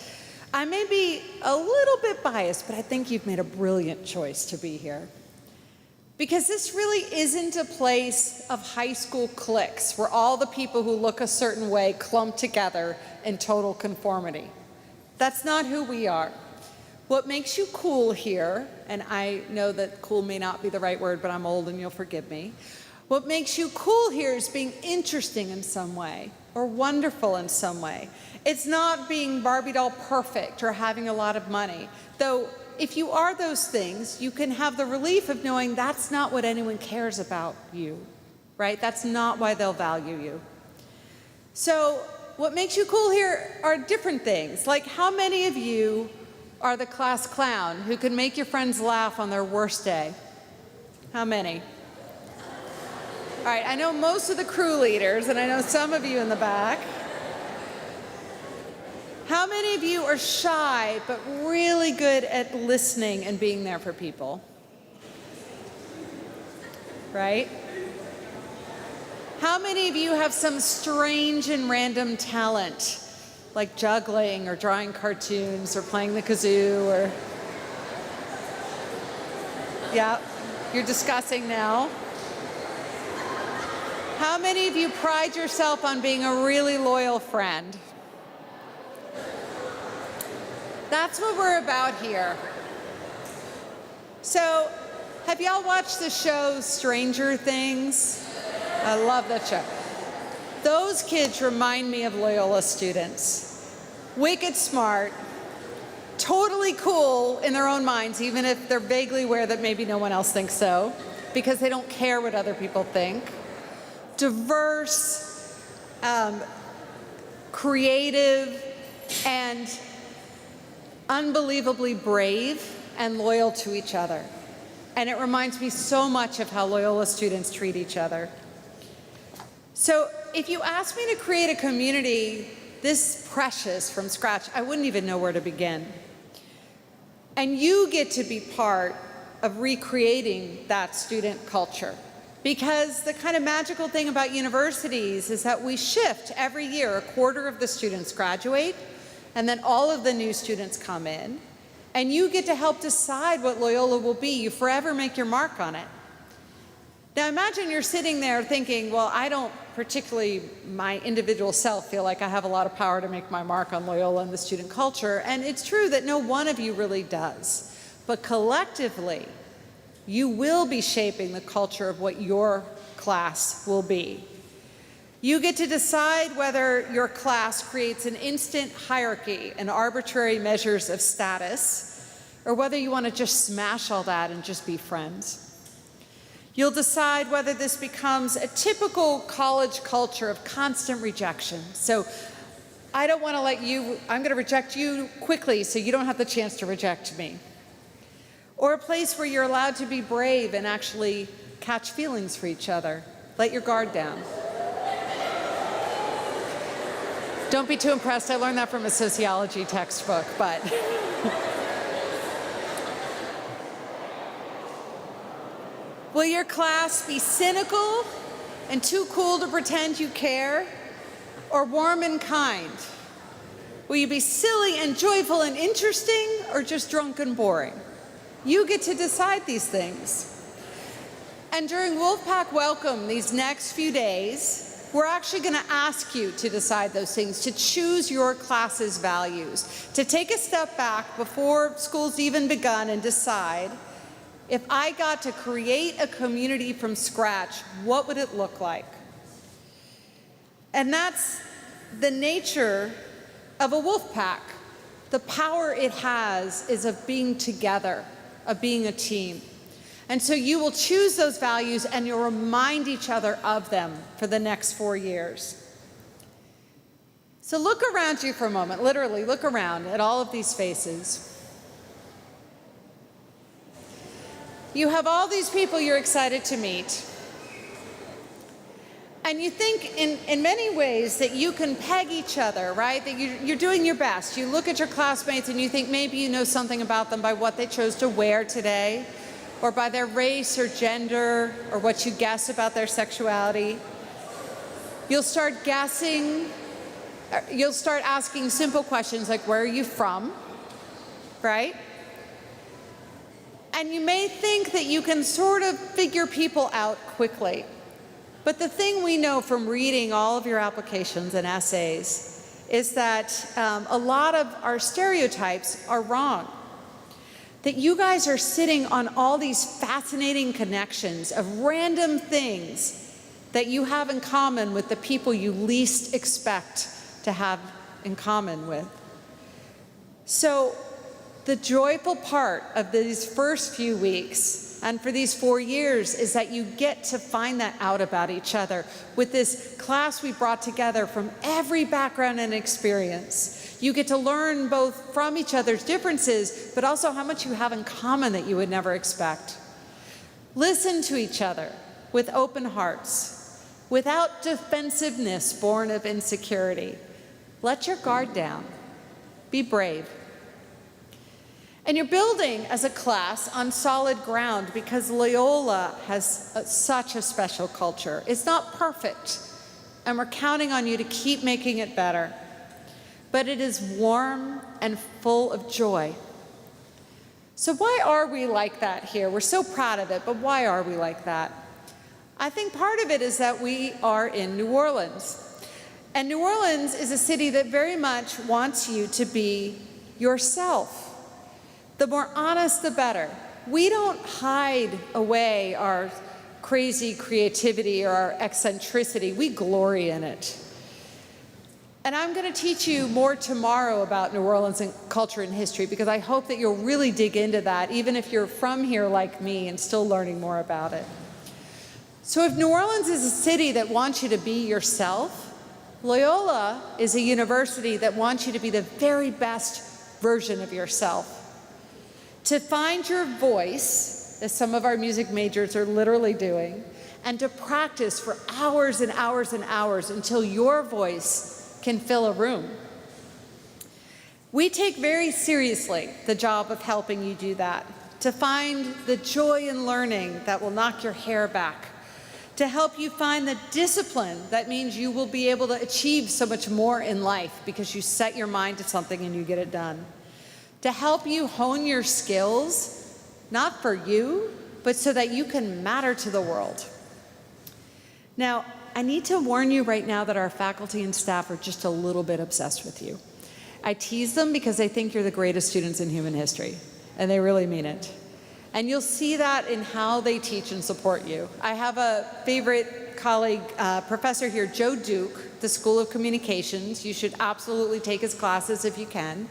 I may be a little bit biased, but I think you've made a brilliant choice to be here. Because this really isn't a place of high school cliques where all the people who look a certain way clump together in total conformity. That's not who we are. What makes you cool here, and I know that cool may not be the right word, but I'm old and you'll forgive me. What makes you cool here is being interesting in some way or wonderful in some way. It's not being Barbie doll perfect or having a lot of money. Though if you are those things, you can have the relief of knowing that's not what anyone cares about you, right? That's not why they'll value you. So what makes you cool here are different things. Like, how many of you are the class clown who can make your friends laugh on their worst day? How many? All right, I know most of the crew leaders, and I know some of you in the back. How many of you are shy but really good at listening and being there for people? Right? How many of you have some strange and random talent, like juggling or drawing cartoons or playing the kazoo or... Yeah, you're discussing now. How many of you pride yourself on being a really loyal friend? That's what we're about here. So, have y'all watched the show Stranger Things? I love that show. Those kids remind me of Loyola students. Wicked smart, totally cool in their own minds, even if they're vaguely aware that maybe no one else thinks so, because they don't care what other people think. Diverse, creative, and unbelievably brave and loyal to each other. And it reminds me so much of how Loyola students treat each other. So if you asked me to create a community this precious from scratch, I wouldn't even know where to begin. And you get to be part of recreating that student culture. Because the kind of magical thing about universities is that we shift every year. A quarter of the students graduate, and then all of the new students come in, and you get to help decide what Loyola will be. You forever make your mark on it. Now imagine you're sitting there thinking, well, I don't particularly, my individual self, feel like I have a lot of power to make my mark on Loyola and the student culture. And it's true that no one of you really does. But collectively, you will be shaping the culture of what your class will be. You get to decide whether your class creates an instant hierarchy and arbitrary measures of status, or whether you want to just smash all that and just be friends. You'll decide whether this becomes a typical college culture of constant rejection. So I don't want to let you, I'm going to reject you quickly so you don't have the chance to reject me. or a place where you're allowed to be brave and actually catch feelings for each other. Let your guard down. Don't be too impressed. I learned that from a sociology textbook, but. Will your class be cynical and too cool to pretend you care, or warm and kind? Will you be silly and joyful and interesting, or just drunk and boring? You get to decide these things. And during Wolfpack Welcome, these next few days, we're actually going to ask you to decide those things, to choose your class's values, to take a step back before school's even begun and decide, if I got to create a community from scratch, what would it look like? And that's the nature of a wolf pack. The power it has is of being together, of being a team. And so you will choose those values and you'll remind each other of them for the next 4 years. So look around you for a moment, literally look around at all of these faces. You have all these people you're excited to meet. And you think in many ways that you can peg each other, right? That you're doing your best. You look at your classmates and you think maybe you know something about them by what they chose to wear today, or by their race or gender, or what you guess about their sexuality. You'll start guessing, you'll start asking simple questions like, where are you from, right? And you may think that you can sort of figure people out quickly. But the thing we know from reading all of your applications and essays is that a lot of our stereotypes are wrong. That you guys are sitting on all these fascinating connections of random things that you have in common with the people you least expect to have in common with. So the joyful part of these first few weeks and for these 4 years is that you get to find that out about each other with this class we brought together from every background and experience. You get to learn both from each other's differences, but also how much you have in common that you would never expect. Listen to each other with open hearts, without defensiveness born of insecurity. Let your guard down. Be brave. And you're building as a class on solid ground because Loyola has such a special culture. It's not perfect, and we're counting on you to keep making it better. But it is warm and full of joy. So why are we like that here? We're so proud of it, but why are we like that? I think part of it is that we are in New Orleans. And New Orleans is a city that very much wants you to be yourself. The more honest, the better. We don't hide away our crazy creativity or our eccentricity. We glory in it. And I'm going to teach you more tomorrow about New Orleans and culture and history because I hope that you'll really dig into that, even if you're from here like me and still learning more about it. So if New Orleans is a city that wants you to be yourself, Loyola is a university that wants you to be the very best version of yourself. To find your voice, as some of our music majors are literally doing, and to practice for hours and hours and hours until your voice can fill a room. We take very seriously the job of helping you do that, to find the joy in learning that will knock your hair back, to help you find the discipline that means you will be able to achieve so much more in life because you set your mind to something and you get it done. To help you hone your skills, not for you, but so that you can matter to the world. Now, I need to warn you right now that our faculty and staff are just a little bit obsessed with you. I tease them because they think you're the greatest students in human history, and they really mean it. And you'll see that in how they teach and support you. I have a favorite colleague, professor here, Joe Duke, the School of Communications. You should absolutely take his classes if you can.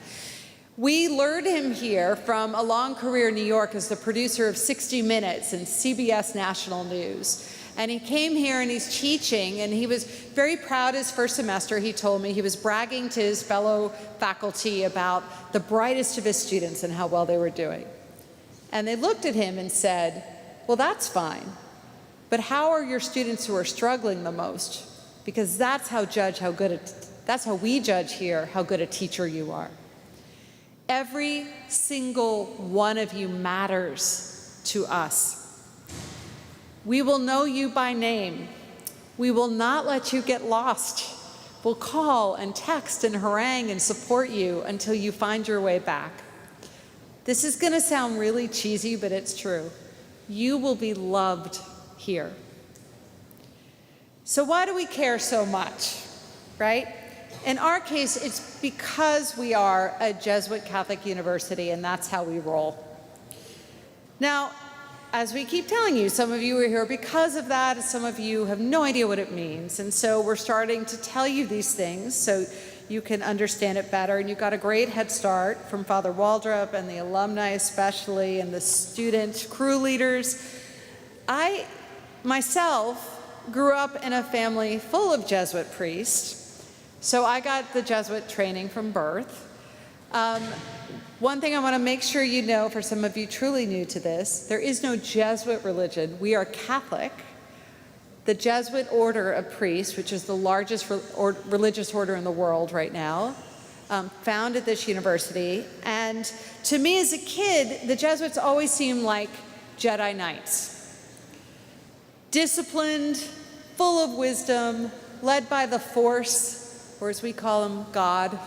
We lured him here from a long career in New York as the producer of 60 Minutes and CBS National News. And he came here and he's teaching, and he was very proud his first semester. He told me he was bragging to his fellow faculty about the brightest of his students and how well they were doing. And they looked at him and said, well, that's fine. But how are your students who are struggling the most? Because that's how we judge here how good a teacher you are. Every single one of you matters to us. We will know you by name. We will not let you get lost. We'll call and text and harangue and support you until you find your way back. This is going to sound really cheesy, but it's true. You will be loved here. So why do we care so much, right? In our case, it's because we are a Jesuit Catholic university, and that's how we roll. Now, as we keep telling you, some of you are here because of that, some of you have no idea what it means, and so we're starting to tell you these things so you can understand it better, and you've got a great head start from Father Waldrop and the alumni especially, and the student crew leaders. I, myself, grew up in a family full of Jesuit priests, so I got the Jesuit training from birth. One thing I want to make sure you know, for some of you truly new to this, there is no Jesuit religion. We are Catholic. The Jesuit order of priests, which is the largest religious order in the world right now, founded this university. And to me as a kid, the Jesuits always seemed like Jedi Knights. Disciplined, full of wisdom, led by the Force, or as we call him, God.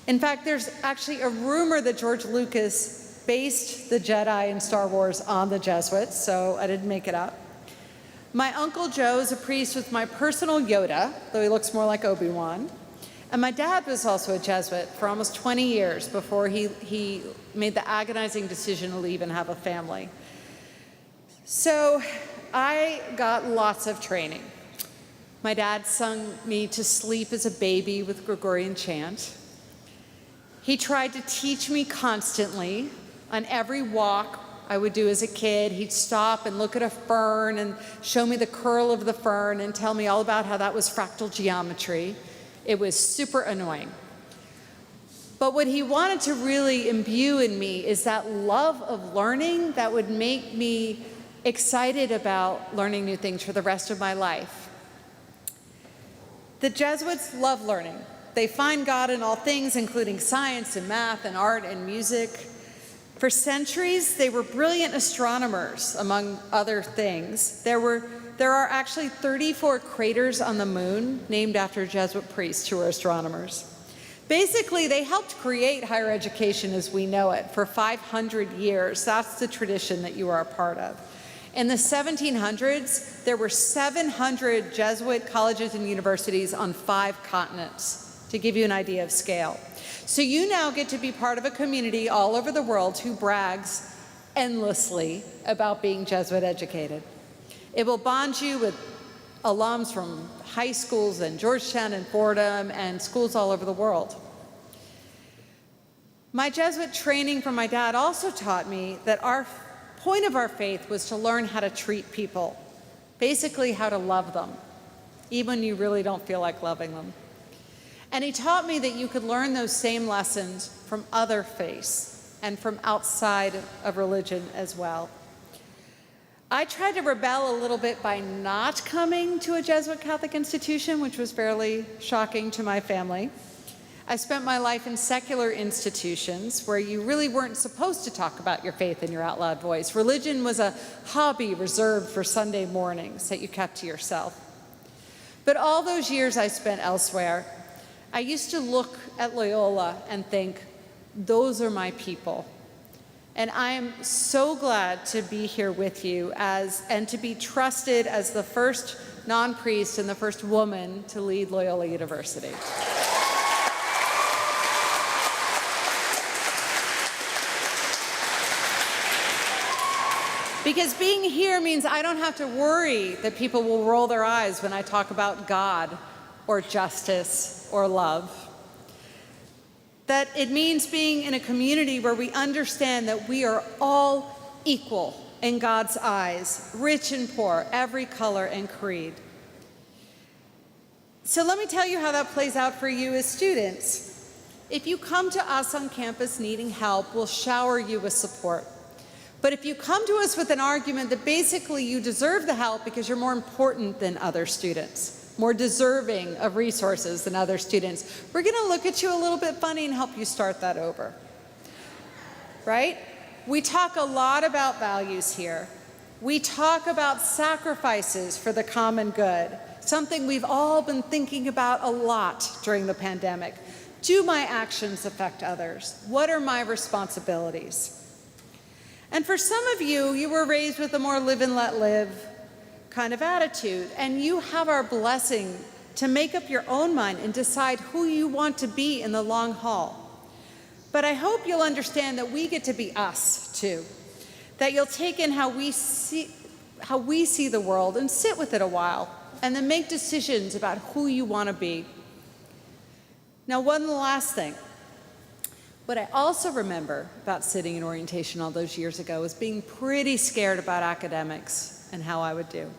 In fact, there's actually a rumor that George Lucas based the Jedi in Star Wars on the Jesuits, so I didn't make it up. My Uncle Joe is a priest with my personal Yoda, though he looks more like Obi-Wan. And my dad was also a Jesuit for almost 20 years before he made the agonizing decision to leave and have a family. So I got lots of training. My dad sung me to sleep as a baby with Gregorian chant. He tried to teach me constantly. On every walk I would do as a kid, he'd stop and look at a fern and show me the curl of the fern and tell me all about how that was fractal geometry. It was super annoying. But what he wanted to really imbue in me is that love of learning that would make me excited about learning new things for the rest of my life. The Jesuits love learning. They find God in all things, including science and math and art and music. For centuries, they were brilliant astronomers, among other things. There are actually 34 craters on the moon named after Jesuit priests who are astronomers. Basically, they helped create higher education as we know it for 500 years. That's the tradition that you are a part of. In the 1700s, there were 700 Jesuit colleges and universities on 5 continents, to give you an idea of scale. So you now get to be part of a community all over the world who brags endlessly about being Jesuit educated. It will bond you with alums from high schools and Georgetown and Fordham and schools all over the world. My Jesuit training from my dad also taught me that our point of our faith was to learn how to treat people, basically how to love them, even when you really don't feel like loving them. And he taught me that you could learn those same lessons from other faiths and from outside of religion as well. I tried to rebel a little bit by not coming to a Jesuit Catholic institution, which was fairly shocking to my family. I spent my life in secular institutions where you really weren't supposed to talk about your faith in your out loud voice. Religion was a hobby reserved for Sunday mornings that you kept to yourself. But all those years I spent elsewhere, I used to look at Loyola and think, those are my people. And I am so glad to be here with you and to be trusted as the first non-priest and the first woman to lead Loyola University. Because being here means I don't have to worry that people will roll their eyes when I talk about God or justice or love. That it means being in a community where we understand that we are all equal in God's eyes, rich and poor, every color and creed. So let me tell you how that plays out for you as students. If you come to us on campus needing help, we'll shower you with support. But if you come to us with an argument that basically you deserve the help because you're more important than other students, more deserving of resources than other students, we're going to look at you a little bit funny and help you start that over. Right? We talk a lot about values here. We talk about sacrifices for the common good, something we've all been thinking about a lot during the pandemic. Do my actions affect others? What are my responsibilities? And for some of you, you were raised with a more live and let live kind of attitude, and you have our blessing to make up your own mind and decide who you want to be in the long haul. But I hope you'll understand that we get to be us too, that you'll take in how we see the world and sit with it a while, and then make decisions about who you want to be. Now, one last thing. What I also remember about sitting in orientation all those years ago was being pretty scared about academics and how I would do.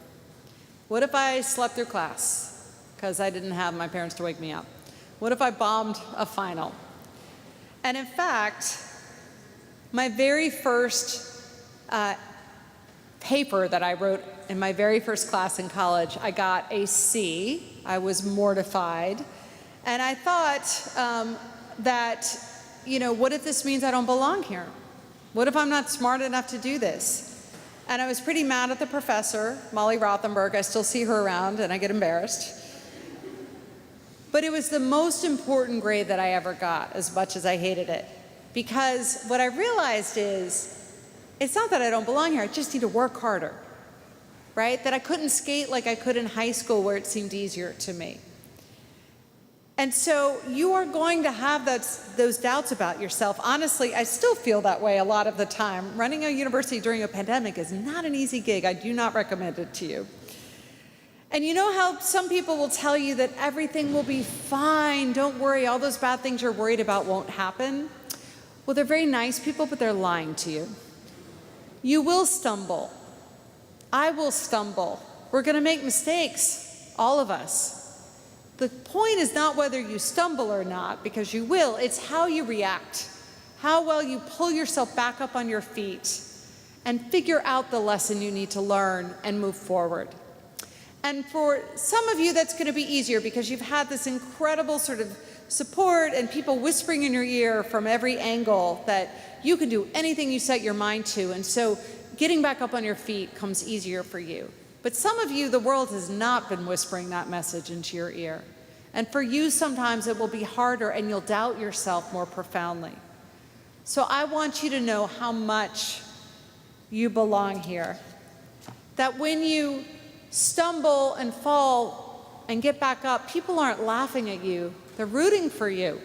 What if I slept through class because I didn't have my parents to wake me up? What if I bombed a final? And in fact, my very first paper that I wrote in my very first class in college, I got a C. I was mortified. And I thought that, what if this means I don't belong here? What if I'm not smart enough to do this? And I was pretty mad at the professor, Molly Rothenberg. I still see her around and I get embarrassed. But it was the most important grade that I ever got, as much as I hated it. Because what I realized is, it's not that I don't belong here, I just need to work harder, right? That I couldn't skate like I could in high school where it seemed easier to me. And so you are going to have those doubts about yourself. Honestly, I still feel that way a lot of the time. Running a university during a pandemic is not an easy gig. I do not recommend it to you. And you know how some people will tell you that everything will be fine, don't worry, all those bad things you're worried about won't happen? Well, they're very nice people, but they're lying to you. You will stumble. I will stumble. We're going to make mistakes, all of us. The point is not whether you stumble or not, because you will. It's how you react, how well you pull yourself back up on your feet and figure out the lesson you need to learn and move forward. And for some of you, that's going to be easier because you've had this incredible sort of support and people whispering in your ear from every angle that you can do anything you set your mind to. And so getting back up on your feet comes easier for you. But some of you, the world has not been whispering that message into your ear. And for you, sometimes it will be harder and you'll doubt yourself more profoundly. So I want you to know how much you belong here. That when you stumble and fall and get back up, people aren't laughing at you. They're rooting for you.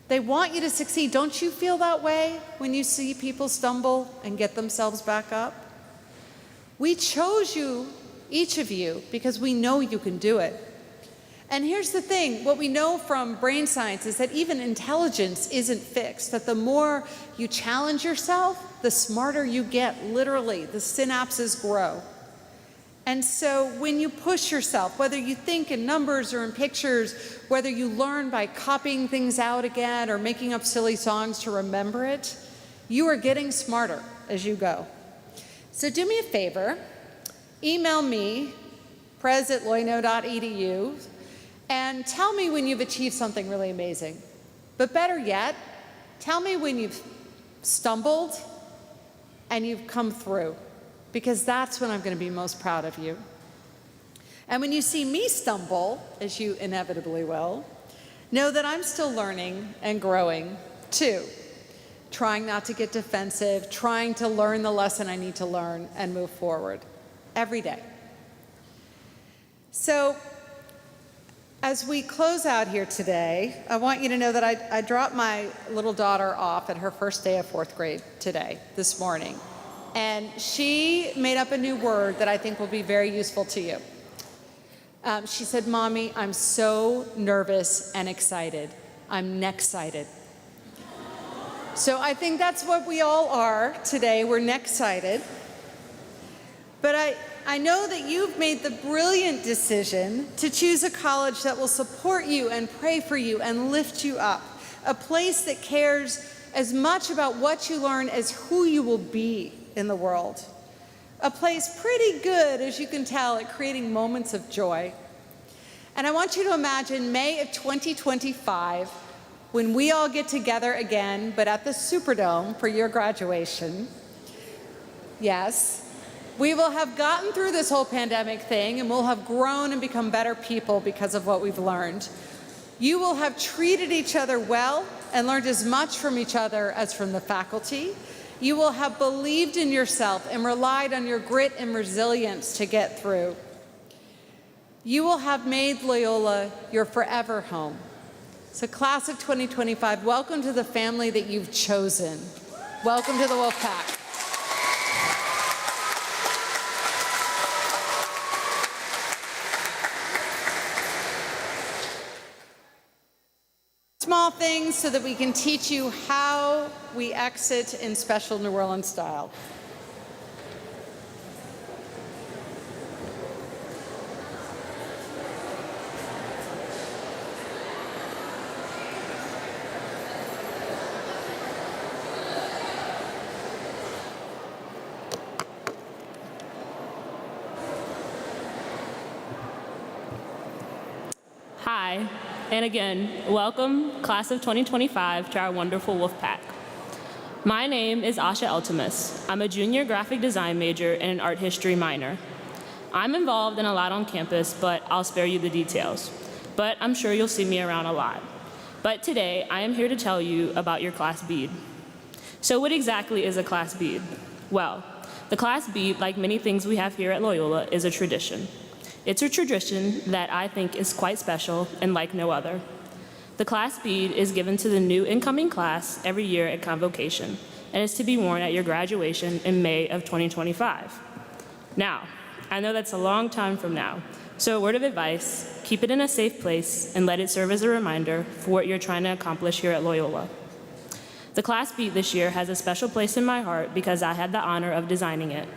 They want you to succeed. Don't you feel that way when you see people stumble and get themselves back up? We chose you, each of you, because we know you can do it. And here's the thing, what we know from brain science is that even intelligence isn't fixed, that the more you challenge yourself, the smarter you get, literally. The synapses grow. And so when you push yourself, whether you think in numbers or in pictures, whether you learn by copying things out again or making up silly songs to remember it, you are getting smarter as you go. So do me a favor, email me, prez@loyola.edu, and tell me when you've achieved something really amazing. But better yet, tell me when you've stumbled and you've come through, because that's when I'm going to be most proud of you. And when you see me stumble, as you inevitably will, know that I'm still learning and growing too. Trying not to get defensive, trying to learn the lesson I need to learn and move forward every day. So as we close out here today, I want you to know that I dropped my little daughter off at her first day of 4th grade today, this morning. And she made up a new word that I think will be very useful to you. She said, "Mommy, I'm so nervous and excited. I'm next-sighted." So I think that's what we all are today. We're next-sighted. But I know that you've made the brilliant decision to choose a college that will support you and pray for you and lift you up. A place that cares as much about what you learn as who you will be in the world. A place pretty good, as you can tell, at creating moments of joy. And I want you to imagine May of 2025, when we all get together again, but at the Superdome for your graduation. Yes, we will have gotten through this whole pandemic thing, and we'll have grown and become better people because of what we've learned. You will have treated each other well and learned as much from each other as from the faculty. You will have believed in yourself and relied on your grit and resilience to get through. You will have made Loyola your forever home. So class of 2025, welcome to the family that you've chosen. Welcome to the Wolfpack. Small things so that we can teach you how we exit in special New Orleans style. Hi, and again, welcome, class of 2025, to our wonderful Wolfpack. My name is Asha Eltimus. I'm a junior graphic design major and an art history minor. I'm involved in a lot on campus, but I'll spare you the details. But I'm sure you'll see me around a lot. But today, I am here to tell you about your class bead. So what exactly is a class bead? Well, the class bead, like many things we have here at Loyola, is a tradition. It's a tradition that I think is quite special and like no other. The class bead is given to the new incoming class every year at convocation and is to be worn at your graduation in May of 2025. Now, I know that's a long time from now, so a word of advice, keep it in a safe place and let it serve as a reminder for what you're trying to accomplish here at Loyola. The class bead this year has a special place in my heart because I had the honor of designing it.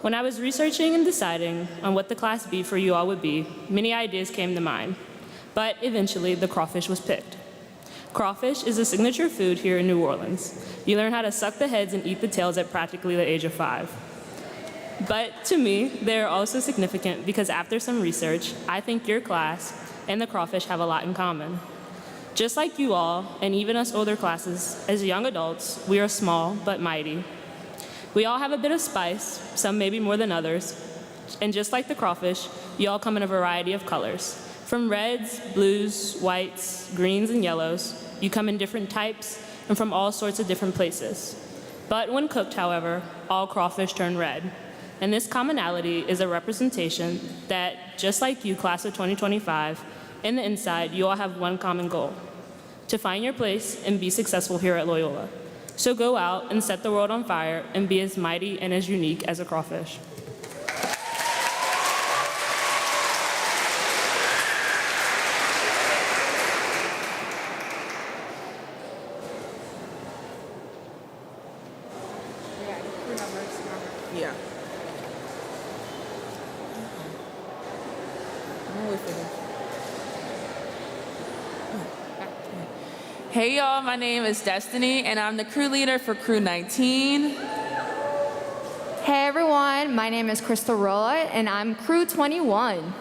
When I was researching and deciding on what the class bead for you all would be, many ideas came to mind, but eventually the crawfish was picked. Crawfish is a signature food here in New Orleans. You learn how to suck the heads and eat the tails at practically the age of 5. But to me, they're also significant because after some research, I think your class and the crawfish have a lot in common. Just like you all, and even us older classes, as young adults, we are small but mighty. We all have a bit of spice, some maybe more than others, and just like the crawfish, you all come in a variety of colors. From reds, blues, whites, greens, and yellows, you come in different types and from all sorts of different places. But when cooked, however, all crawfish turn red. And this commonality is a representation that, just like you, class of 2025, in the inside, you all have one common goal: to find your place and be successful here at Loyola. So go out and set the world on fire and be as mighty and as unique as a crawfish. Yeah. Hey y'all, my name is Destiny and I'm the crew leader for Crew 19. Hey everyone, my name is Crystal Rolla and I'm Crew 21.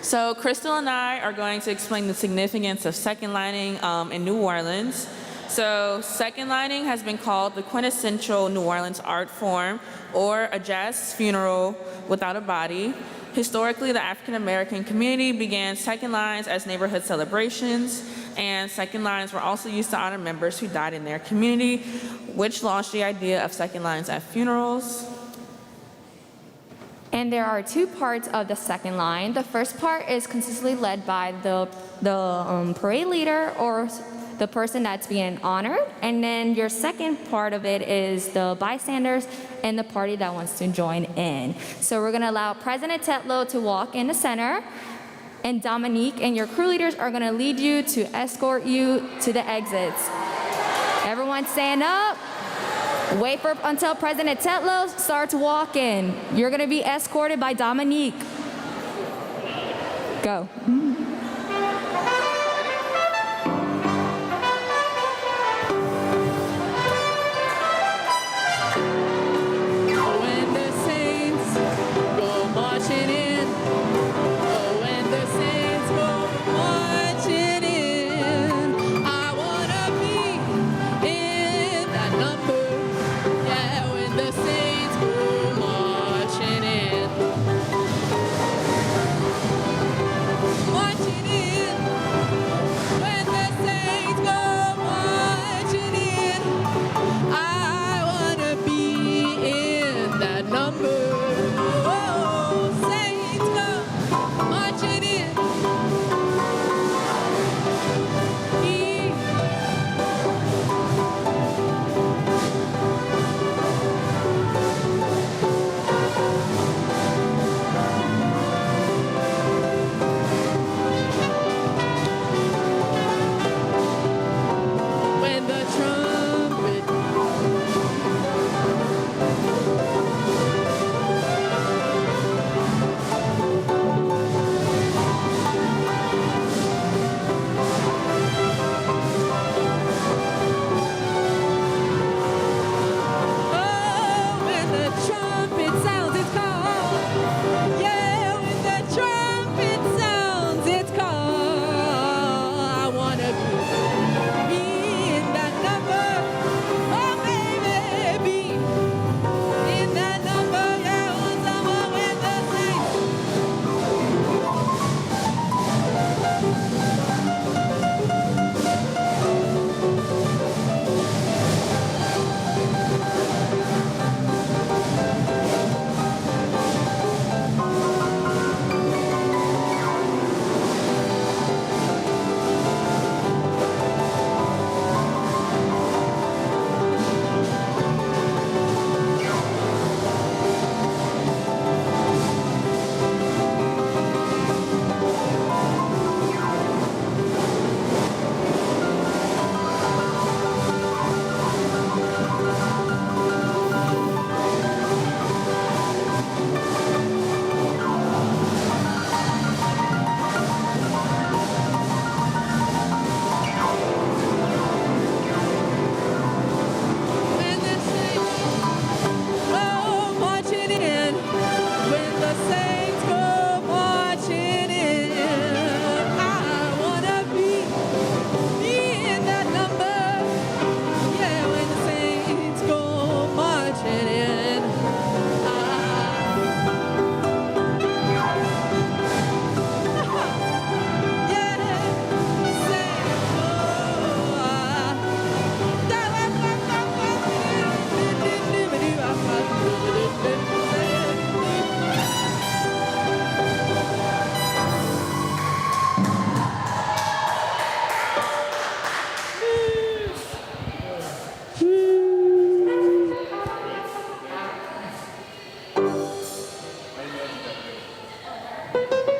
So Crystal and I are going to explain the significance of second lining in New Orleans. So second lining has been called the quintessential New Orleans art form, or a jazz funeral without a body. Historically, the African American community began second lines as neighborhood celebrations, and second lines were also used to honor members who died in their community, which launched the idea of second lines at funerals. And there are two parts of the second line. The first part is consistently led by the parade leader or the person that's being honored. And then your second part of it is the bystanders and the party that wants to join in. So we're gonna allow President Tetlow to walk in the center, and Dominique and your crew leaders are gonna lead you to escort you to the exits. Everyone stand up. Wait until President Tetlow starts walking. You're gonna be escorted by Dominique. Go. Thank you.